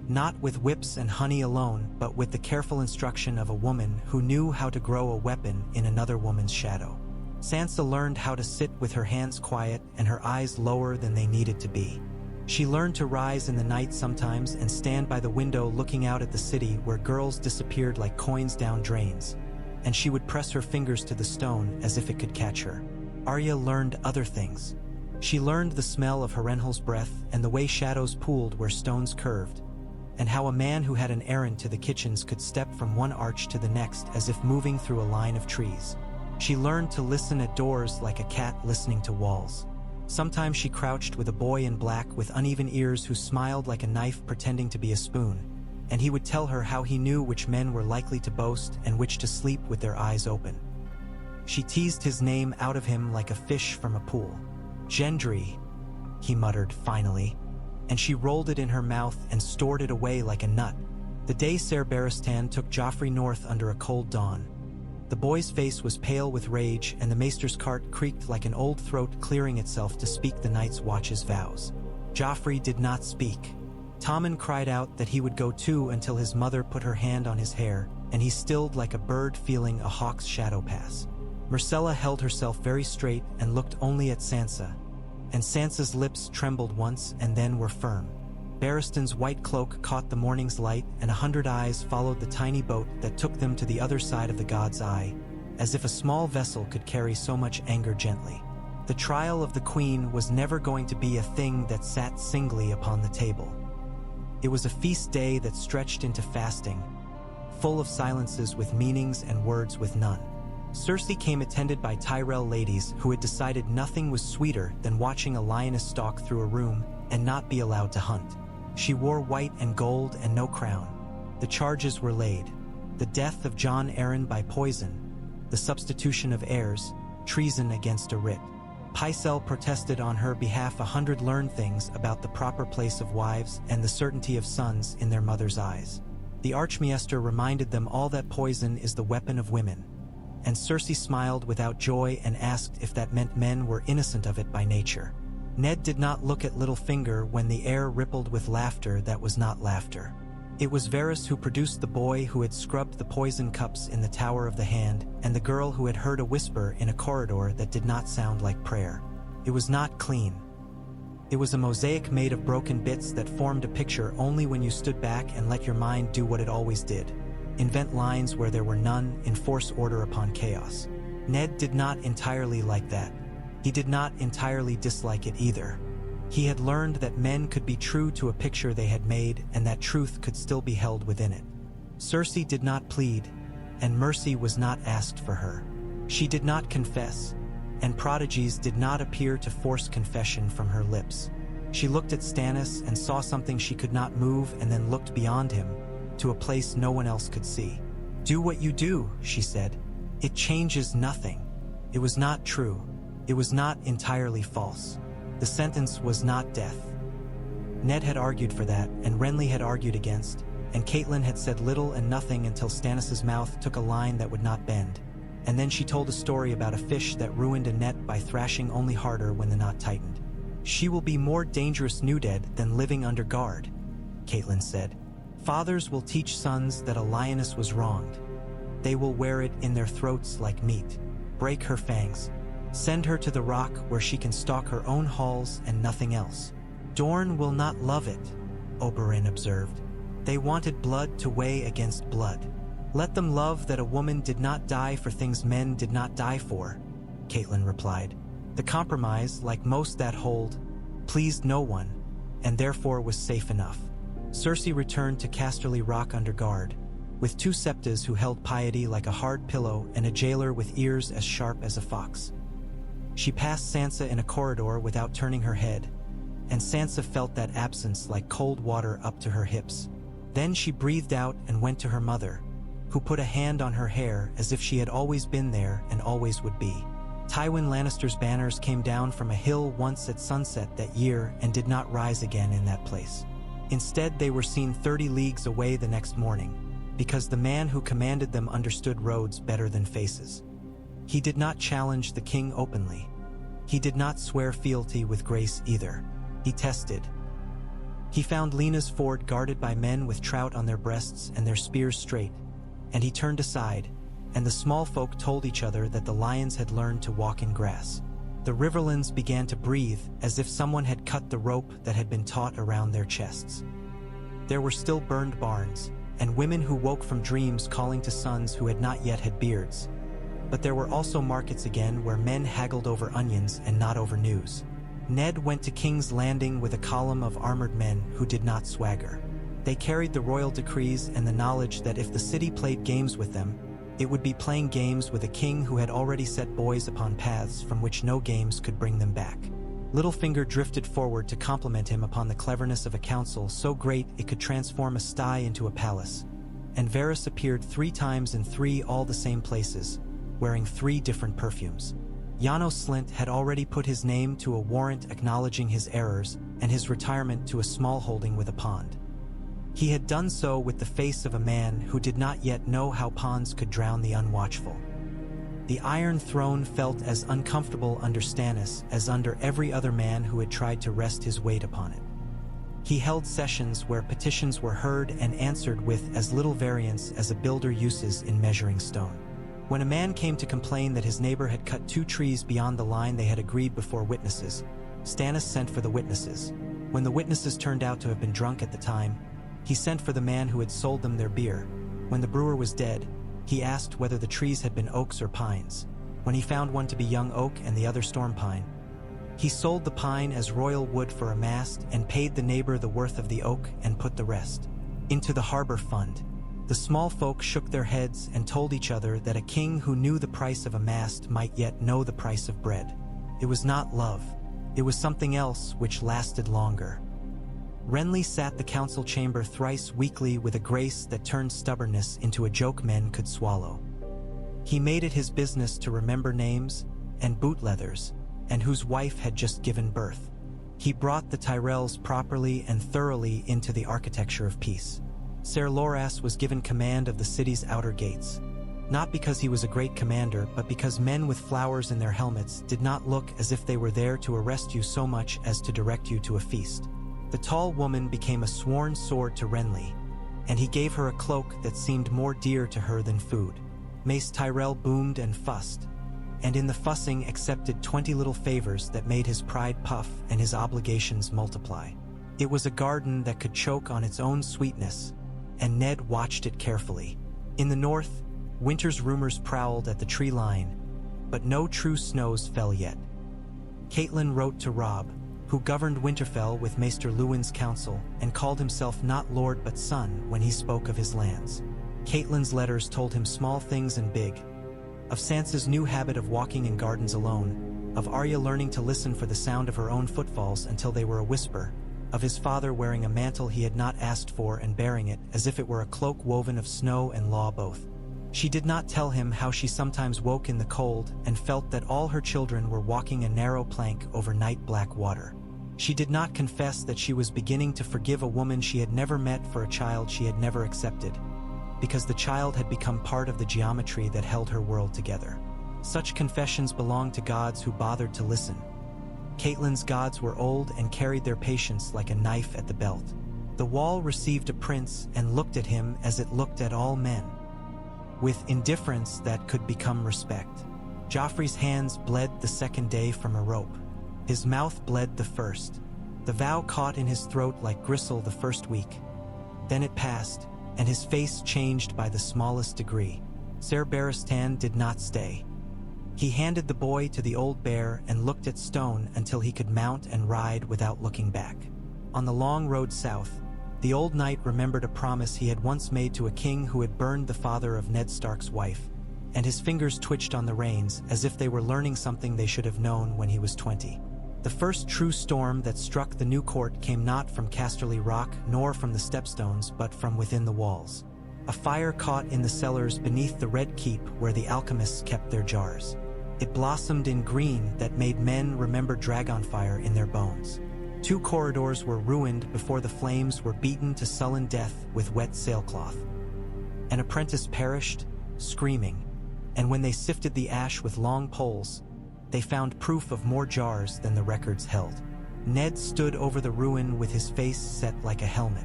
Not with whips and honey alone, but with the careful instruction of a woman who knew how to grow a weapon in another woman's shadow. Sansa learned how to sit with her hands quiet and her eyes lower than they needed to be. She learned to rise in the night sometimes and stand by the window looking out at the city where girls disappeared like coins down drains, and she would press her fingers to the stone as if it could catch her. Arya learned other things. She learned the smell of Harrenhal's breath and the way shadows pooled where stones curved, and how a man who had an errand to the kitchens could step from one arch to the next as if moving through a line of trees. She learned to listen at doors like a cat listening to walls. Sometimes she crouched with a boy in black with uneven ears who smiled like a knife pretending to be a spoon, and he would tell her how he knew which men were likely to boast and which to sleep with their eyes open. She teased his name out of him like a fish from a pool. "Gendry," he muttered finally, and she rolled it in her mouth and stored it away like a nut. The day Ser Barristan took Joffrey north under a cold dawn. The boy's face was pale with rage, and the maester's cart creaked like an old throat clearing itself to speak the night's watch's vows. Joffrey did not speak. Tommen cried out that he would go too until his mother put her hand on his hair, and he stilled like a bird feeling a hawk's shadow pass. Myrcella held herself very straight and looked only at Sansa, and Sansa's lips trembled once and then were firm. Barristan's white cloak caught the morning's light, and 100 eyes followed the tiny boat that took them to the other side of the God's Eye, as if a small vessel could carry so much anger gently. The trial of the Queen was never going to be a thing that sat singly upon the table. It was a feast day that stretched into fasting, full of silences with meanings and words with none. Cersei came attended by Tyrell ladies who had decided nothing was sweeter than watching a lioness stalk through a room and not be allowed to hunt. She wore white and gold and no crown. The charges were laid: the death of Jon Arryn by poison, the substitution of heirs, treason against a writ. Pycelle protested on her behalf 100 learned things about the proper place of wives and the certainty of sons in their mother's eyes. The Archmaester reminded them all that poison is the weapon of women, and Cersei smiled without joy and asked if that meant men were innocent of it by nature. Ned did not look at Littlefinger when the air rippled with laughter that was not laughter. It was Varys who produced the boy who had scrubbed the poison cups in the Tower of the Hand, and the girl who had heard a whisper in a corridor that did not sound like prayer. It was not clean. It was a mosaic made of broken bits that formed a picture only when you stood back and let your mind do what it always did: invent lines where there were none, enforce order upon chaos. Ned did not entirely like that. He did not entirely dislike it either. He had learned that men could be true to a picture they had made, and that truth could still be held within it. Cersei did not plead, and mercy was not asked for her. She did not confess, and prodigies did not appear to force confession from her lips. She looked at Stannis and saw something she could not move, and then looked beyond him, to a place no one else could see. "Do what you do," she said. "It changes nothing." It was not true. It was not entirely false. The sentence was not death. Ned had argued for that, and Renly had argued against, and Catelyn had said little and nothing until Stannis' mouth took a line that would not bend, and then she told a story about a fish that ruined a net by thrashing only harder when the knot tightened. "She will be more dangerous new dead than living under guard," Catelyn said. "Fathers will teach sons that a lioness was wronged. They will wear it in their throats like meat. Break her fangs. Send her to the rock where she can stalk her own halls and nothing else." "Dorne will not love it," Oberyn observed. "They wanted blood to weigh against blood. Let them love that a woman did not die for things men did not die for," Catelyn replied. The compromise, like most that hold, pleased no one, and therefore was safe enough. Cersei returned to Casterly Rock under guard, with 2 septas who held piety like a hard pillow and a jailer with ears as sharp as a fox. She passed Sansa in a corridor without turning her head, and Sansa felt that absence like cold water up to her hips. Then she breathed out and went to her mother, who put a hand on her hair as if she had always been there and always would be. Tywin Lannister's banners came down from a hill once at sunset that year and did not rise again in that place. Instead, they were seen 30 leagues away the next morning, because the man who commanded them understood roads better than faces. He did not challenge the king openly. He did not swear fealty with grace either. He tested. He found Lena's ford guarded by men with trout on their breasts and their spears straight, and he turned aside, and the small folk told each other that the lions had learned to walk in grass. The riverlands began to breathe as if someone had cut the rope that had been taut around their chests. There were still burned barns, and women who woke from dreams calling to sons who had not yet had beards. But there were also markets again where men haggled over onions and not over news. Ned went to King's Landing with a column of armored men who did not swagger. They carried the royal decrees and the knowledge that if the city played games with them, it would be playing games with a king who had already set boys upon paths from which no games could bring them back. Littlefinger drifted forward to compliment him upon the cleverness of a council so great it could transform a sty into a palace, and Varys appeared 3 times in 3 all the same places, wearing 3 different perfumes. Janos Slint had already put his name to a warrant acknowledging his errors and his retirement to a small holding with a pond. He had done so with the face of a man who did not yet know how ponds could drown the unwatchful. The Iron Throne felt as uncomfortable under Stannis as under every other man who had tried to rest his weight upon it. He held sessions where petitions were heard and answered with as little variance as a builder uses in measuring stone. When a man came to complain that his neighbor had cut 2 trees beyond the line they had agreed before witnesses, Stannis sent for the witnesses. When the witnesses turned out to have been drunk at the time, he sent for the man who had sold them their beer. When the brewer was dead, he asked whether the trees had been oaks or pines. When he found one to be young oak and the other storm pine, he sold the pine as royal wood for a mast and paid the neighbor the worth of the oak and put the rest into the harbor fund. The small folk shook their heads and told each other that a king who knew the price of a mast might yet know the price of bread. It was not love. It was something else which lasted longer. Renly sat the council chamber thrice weekly with a grace that turned stubbornness into a joke men could swallow. He made it his business to remember names and boot leathers, and whose wife had just given birth. He brought the Tyrells properly and thoroughly into the architecture of peace. Ser Loras was given command of the city's outer gates, not because he was a great commander, but because men with flowers in their helmets did not look as if they were there to arrest you so much as to direct you to a feast. The tall woman became a sworn sword to Renly, and he gave her a cloak that seemed more dear to her than food. Mace Tyrell boomed and fussed, and in the fussing accepted 20 little favors that made his pride puff and his obligations multiply. It was a garden that could choke on its own sweetness, and Ned watched it carefully. In the north, winter's rumors prowled at the tree line, but no true snows fell yet. Catelyn wrote to Robb, who governed Winterfell with Maester Luwin's council and called himself not lord but son when he spoke of his lands. Catelyn's letters told him small things and big, of Sansa's new habit of walking in gardens alone, of Arya learning to listen for the sound of her own footfalls until they were a whisper, of his father wearing a mantle he had not asked for and bearing it as if it were a cloak woven of snow and law both. She did not tell him how she sometimes woke in the cold and felt that all her children were walking a narrow plank over night-black water. She did not confess that she was beginning to forgive a woman she had never met for a child she had never accepted, because the child had become part of the geometry that held her world together. Such confessions belonged to gods who bothered to listen. Catelyn's gods were old and carried their patience like a knife at the belt. The wall received a prince and looked at him as it looked at all men, with indifference that could become respect. Joffrey's hands bled the second day from a rope. His mouth bled the first. The vow caught in his throat like gristle the first week. Then it passed, and his face changed by the smallest degree. Ser Barristan did not stay. He handed the boy to the old bear and looked at Stone until he could mount and ride without looking back. On the long road south, the old knight remembered a promise he had once made to a king who had burned the father of Ned Stark's wife, and his fingers twitched on the reins as if they were learning something they should have known when he was 20. The first true storm that struck the new court came not from Casterly Rock nor from the stepstones but from within the walls. A fire caught in the cellars beneath the Red Keep where the alchemists kept their jars. It blossomed in green that made men remember dragonfire in their bones. 2 corridors were ruined before the flames were beaten to sullen death with wet sailcloth. An apprentice perished, screaming, and when they sifted the ash with long poles, they found proof of more jars than the records held. Ned stood over the ruin with his face set like a helmet.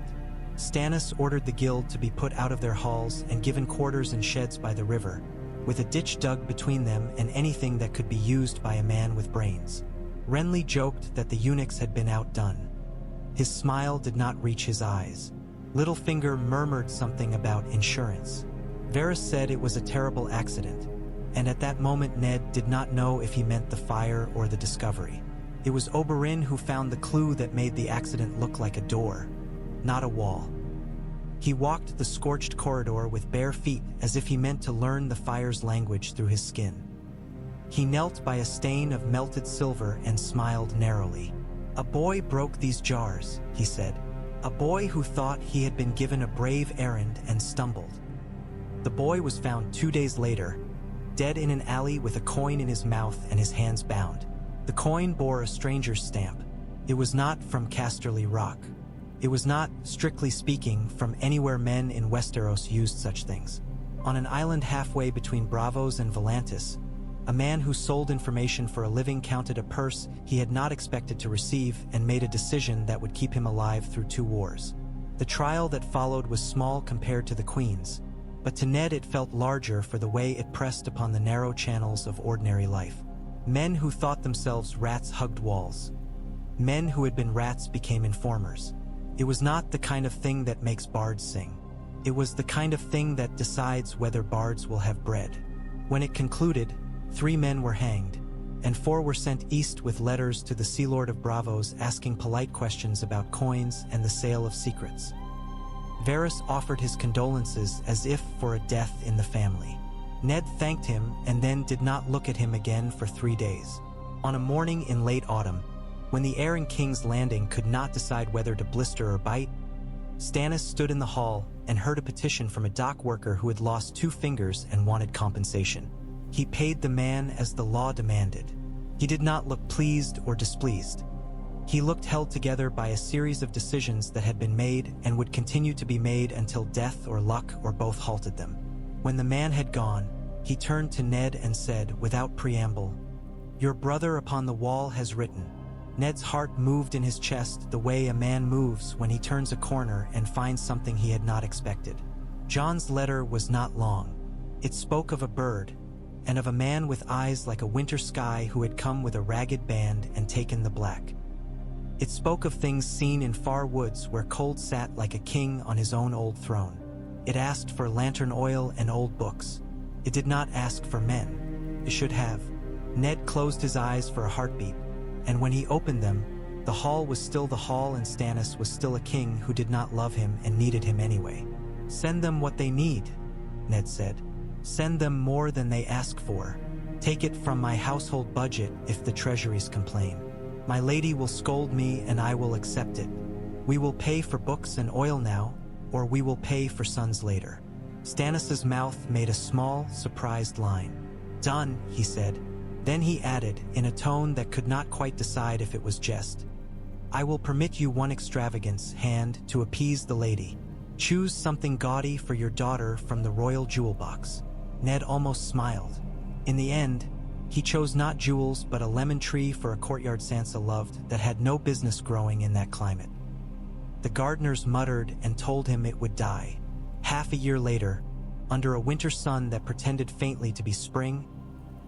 Stannis ordered the guild to be put out of their halls and given quarters in sheds by the river, with a ditch dug between them and anything that could be used by a man with brains. Renly joked that the eunuchs had been outdone. His smile did not reach his eyes. Littlefinger murmured something about insurance. Varys said it was a terrible accident, and at that moment Ned did not know if he meant the fire or the discovery. It was Oberyn who found the clue that made the accident look like a door, not a wall. He walked the scorched corridor with bare feet as if he meant to learn the fire's language through his skin. He knelt by a stain of melted silver and smiled narrowly. "A boy broke these jars," he said. "A boy who thought he had been given a brave errand and stumbled." The boy was found 2 days later, dead in an alley with a coin in his mouth and his hands bound. The coin bore a stranger's stamp. It was not from Casterly Rock. It was not, strictly speaking, from anywhere men in Westeros used such things. On an island halfway between Bravos and Volantis, a man who sold information for a living counted a purse he had not expected to receive and made a decision that would keep him alive through 2 wars. The trial that followed was small compared to the Queen's, but to Ned it felt larger for the way it pressed upon the narrow channels of ordinary life. Men who thought themselves rats hugged walls. Men who had been rats became informers. It was not the kind of thing that makes bards sing. It was the kind of thing that decides whether bards will have bread. When it concluded, 3 men were hanged, and 4 were sent east with letters to the Sea Lord of Bravos asking polite questions about coins and the sale of secrets. Varys offered his condolences as if for a death in the family. Ned thanked him and then did not look at him again for 3 days. On a morning in late autumn, when the air in King's Landing could not decide whether to blister or bite, Stannis stood in the hall and heard a petition from a dock worker who had lost 2 fingers and wanted compensation. He paid the man as the law demanded. He did not look pleased or displeased. He looked held together by a series of decisions that had been made and would continue to be made until death or luck or both halted them. When the man had gone, he turned to Ned and said, without preamble, "Your brother upon the wall has written." Ned's heart moved in his chest the way a man moves when he turns a corner and finds something he had not expected. Jon's letter was not long. It spoke of a bird, and of a man with eyes like a winter sky who had come with a ragged band and taken the black. It spoke of things seen in far woods where cold sat like a king on his own old throne. It asked for lantern oil and old books. It did not ask for men. It should have. Ned closed his eyes for a heartbeat, and when he opened them, the hall was still the hall and Stannis was still a king who did not love him and needed him anyway. "Send them what they need," Ned said. "Send them more than they ask for. Take it from my household budget if the treasuries complain. My lady will scold me and I will accept it. We will pay for books and oil now, or we will pay for sons later." Stannis's mouth made a small, surprised line. "Done," he said. Then he added, in a tone that could not quite decide if it was jest, "I will permit you one extravagance, hand, to appease the lady. Choose something gaudy for your daughter from the royal jewel box." Ned almost smiled. In the end, he chose not jewels but a lemon tree for a courtyard Sansa loved that had no business growing in that climate. The gardeners muttered and told him it would die. Half a year later, under a winter sun that pretended faintly to be spring,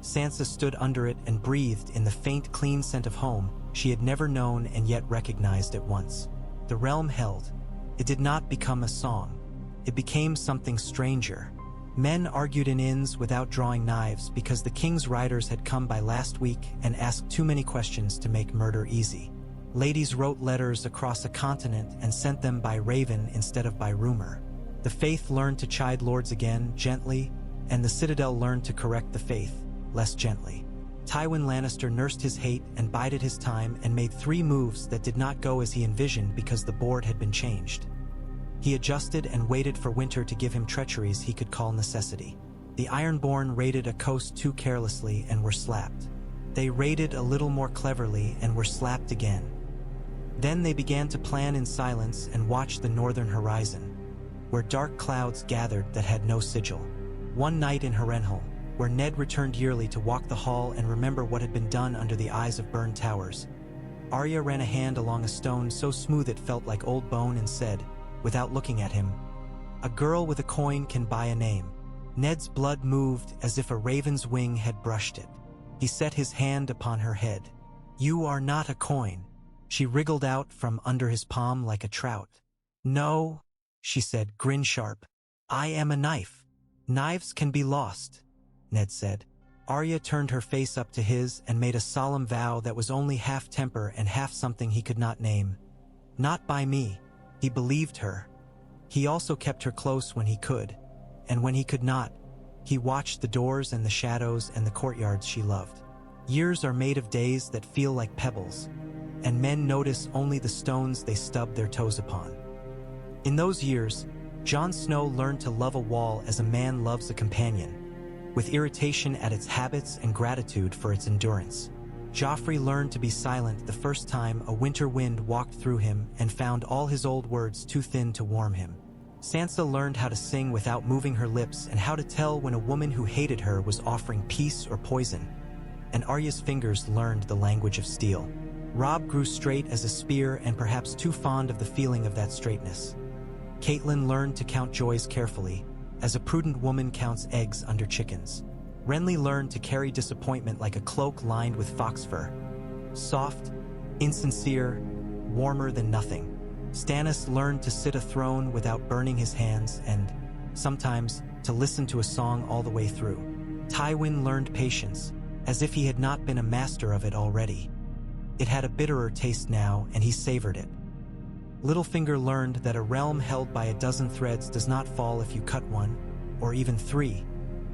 Sansa stood under it and breathed in the faint, clean scent of home she had never known and yet recognized at once. The realm held. It did not become a song. It became something stranger. Men argued in inns without drawing knives because the king's riders had come by last week and asked too many questions to make murder easy. Ladies wrote letters across a continent and sent them by raven instead of by rumor. The faith learned to chide lords again, gently, and the citadel learned to correct the faith, less gently. Tywin Lannister nursed his hate and bided his time and made 3 moves that did not go as he envisioned because the board had been changed. He adjusted and waited for winter to give him treacheries he could call necessity. The Ironborn raided a coast too carelessly and were slapped. They raided a little more cleverly and were slapped again. Then they began to plan in silence and watch the northern horizon, where dark clouds gathered that had no sigil. One night in Harrenhal, where Ned returned yearly to walk the hall and remember what had been done under the eyes of burned towers, Arya ran a hand along a stone so smooth it felt like old bone and said, without looking at him, "A girl with a coin can buy a name." Ned's blood moved as if a raven's wing had brushed it. He set his hand upon her head. "You are not a coin." She wriggled out from under his palm like a trout. "No," she said, grin sharp. "I am a knife." "Knives can be lost," Ned said. Arya turned her face up to his and made a solemn vow that was only half temper and half something he could not name. "Not by me." He believed her. He also kept her close when he could, and when he could not, he watched the doors and the shadows and the courtyards she loved. Years are made of days that feel like pebbles, and men notice only the stones they stub their toes upon. In those years, Jon Snow learned to love a wall as a man loves a companion, with irritation at its habits and gratitude for its endurance. Joffrey learned to be silent the first time a winter wind walked through him and found all his old words too thin to warm him. Sansa learned how to sing without moving her lips and how to tell when a woman who hated her was offering peace or poison. And Arya's fingers learned the language of steel. Robb grew straight as a spear and perhaps too fond of the feeling of that straightness. Catelyn learned to count joys carefully, as a prudent woman counts eggs under chickens. Renly learned to carry disappointment like a cloak lined with fox fur. Soft, insincere, warmer than nothing. Stannis learned to sit a throne without burning his hands and, sometimes, to listen to a song all the way through. Tywin learned patience, as if he had not been a master of it already. It had a bitterer taste now, and he savored it. Littlefinger learned that a realm held by a dozen threads does not fall if you cut one, or even three.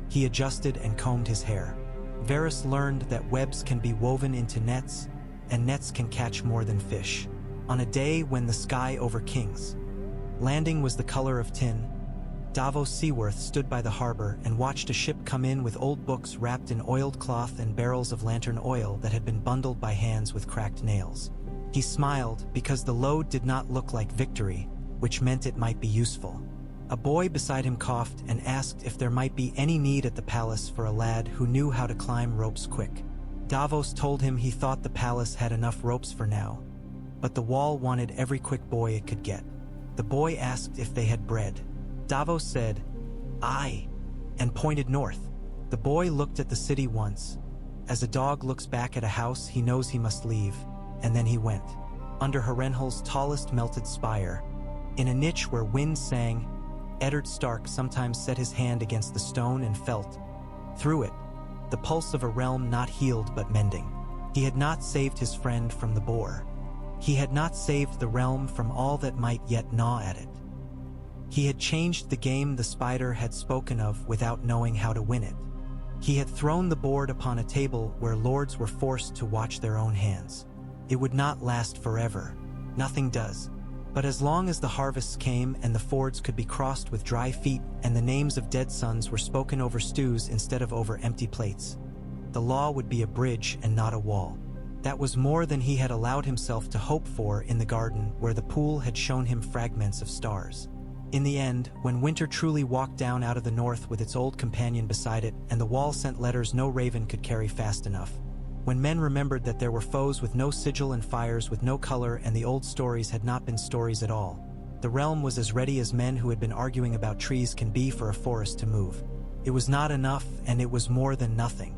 He adjusted and combed his hair. Varys learned that webs can be woven into nets, and nets can catch more than fish. On a day when the sky over King's Landing was the color of tin, Davos Seaworth stood by the harbor and watched a ship come in with old books wrapped in oiled cloth and barrels of lantern oil that had been bundled by hands with cracked nails. He smiled because the load did not look like victory, which meant it might be useful. A boy beside him coughed and asked if there might be any need at the palace for a lad who knew how to climb ropes quick. Davos told him he thought the palace had enough ropes for now, but the wall wanted every quick boy it could get. The boy asked if they had bread. Davos said, "Aye," and pointed north. The boy looked at the city once. As a dog looks back at a house he knows he must leave, and then he went. Under Harrenhal's tallest melted spire, in a niche where wind sang, Eddard Stark sometimes set his hand against the stone and felt, through it, the pulse of a realm not healed but mending. He had not saved his friend from the boar. He had not saved the realm from all that might yet gnaw at it. He had changed the game the spider had spoken of without knowing how to win it. He had thrown the board upon a table where lords were forced to watch their own hands. It would not last forever. Nothing does. But as long as the harvests came and the fords could be crossed with dry feet and the names of dead sons were spoken over stews instead of over empty plates, the law would be a bridge and not a wall. That was more than he had allowed himself to hope for in the garden where the pool had shown him fragments of stars. In the end, when winter truly walked down out of the north with its old companion beside it and the wall sent letters no raven could carry fast enough, when men remembered that there were foes with no sigil and fires with no color and the old stories had not been stories at all, the realm was as ready as men who had been arguing about trees can be for a forest to move. It was not enough, and it was more than nothing.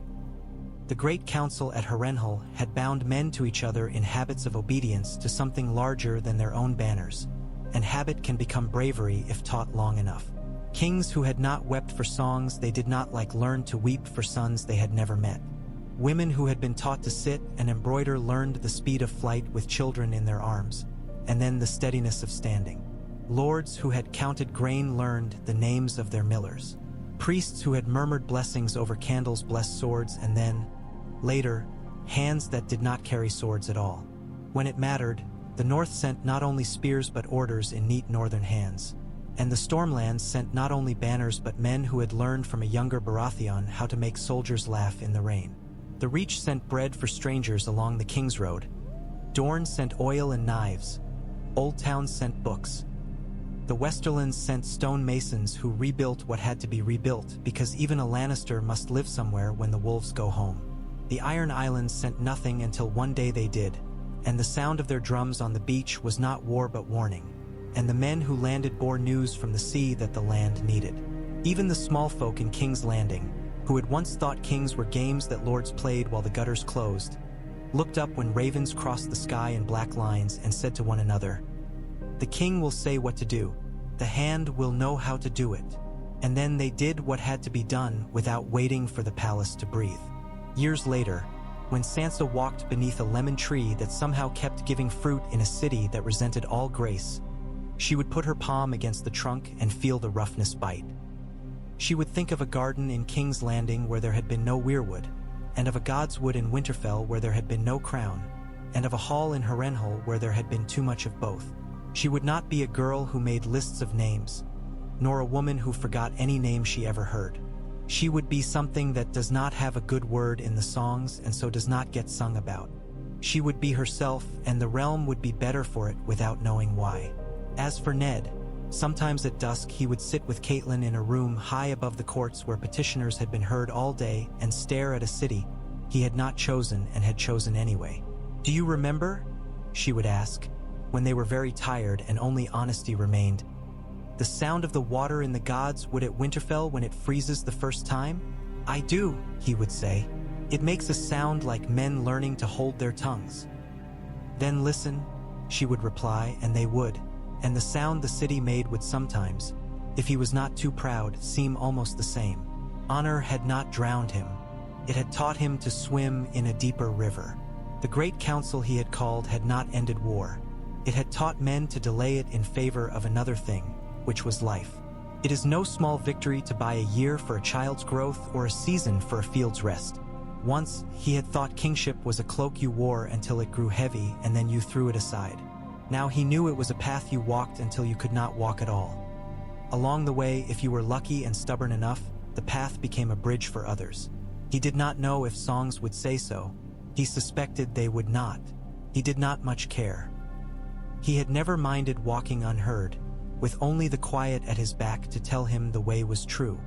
The great council at Harrenhal had bound men to each other in habits of obedience to something larger than their own banners, and habit can become bravery if taught long enough. Kings who had not wept for songs they did not like learned to weep for sons they had never met. Women who had been taught to sit and embroider learned the speed of flight with children in their arms, and then the steadiness of standing. Lords who had counted grain learned the names of their millers. Priests who had murmured blessings over candles blessed swords, and then, later, hands that did not carry swords at all. When it mattered, the North sent not only spears but orders in neat northern hands, and the Stormlands sent not only banners but men who had learned from a younger Baratheon how to make soldiers laugh in the rain. The Reach sent bread for strangers along the King's Road. Dorne sent oil and knives. Old Towns sent books. The Westerlands sent stone masons who rebuilt what had to be rebuilt because even a Lannister must live somewhere when the wolves go home. The Iron Islands sent nothing until one day they did, and the sound of their drums on the beach was not war but warning, and the men who landed bore news from the sea that the land needed. Even the small folk in King's Landing, who had once thought kings were games that lords played while the gutters closed, looked up when ravens crossed the sky in black lines and said to one another, "The king will say what to do, the hand will know how to do it." And then they did what had to be done without waiting for the palace to breathe. Years later, when Sansa walked beneath a lemon tree that somehow kept giving fruit in a city that resented all grace, she would put her palm against the trunk and feel the roughness bite. She would think of a garden in King's Landing where there had been no weirwood, and of a God's Wood in Winterfell where there had been no crown, and of a hall in Harrenhal where there had been too much of both. She would not be a girl who made lists of names, nor a woman who forgot any name she ever heard. She would be something that does not have a good word in the songs and so does not get sung about. She would be herself, and the realm would be better for it without knowing why. As for Ned, sometimes at dusk he would sit with Catelyn in a room high above the courts where petitioners had been heard all day and stare at a city he had not chosen and had chosen anyway. "Do you remember?" she would ask, when they were very tired and only honesty remained. "The sound of the water in the God's Wood at Winterfell when it freezes the first time?" "I do," he would say. "It makes a sound like men learning to hold their tongues." "Then listen," she would reply, and they would, and the sound the city made would sometimes, if he was not too proud, seem almost the same. Honor had not drowned him. It had taught him to swim in a deeper river. The great council he had called had not ended war. It had taught men to delay it in favor of another thing, which was life. It is no small victory to buy a year for a child's growth or a season for a field's rest. Once, he had thought kingship was a cloak you wore until it grew heavy and then you threw it aside. Now he knew it was a path you walked until you could not walk at all. Along the way, if you were lucky and stubborn enough, the path became a bridge for others. He did not know if songs would say so. He suspected they would not. He did not much care. He had never minded walking unheard, with only the quiet at his back to tell him the way was true.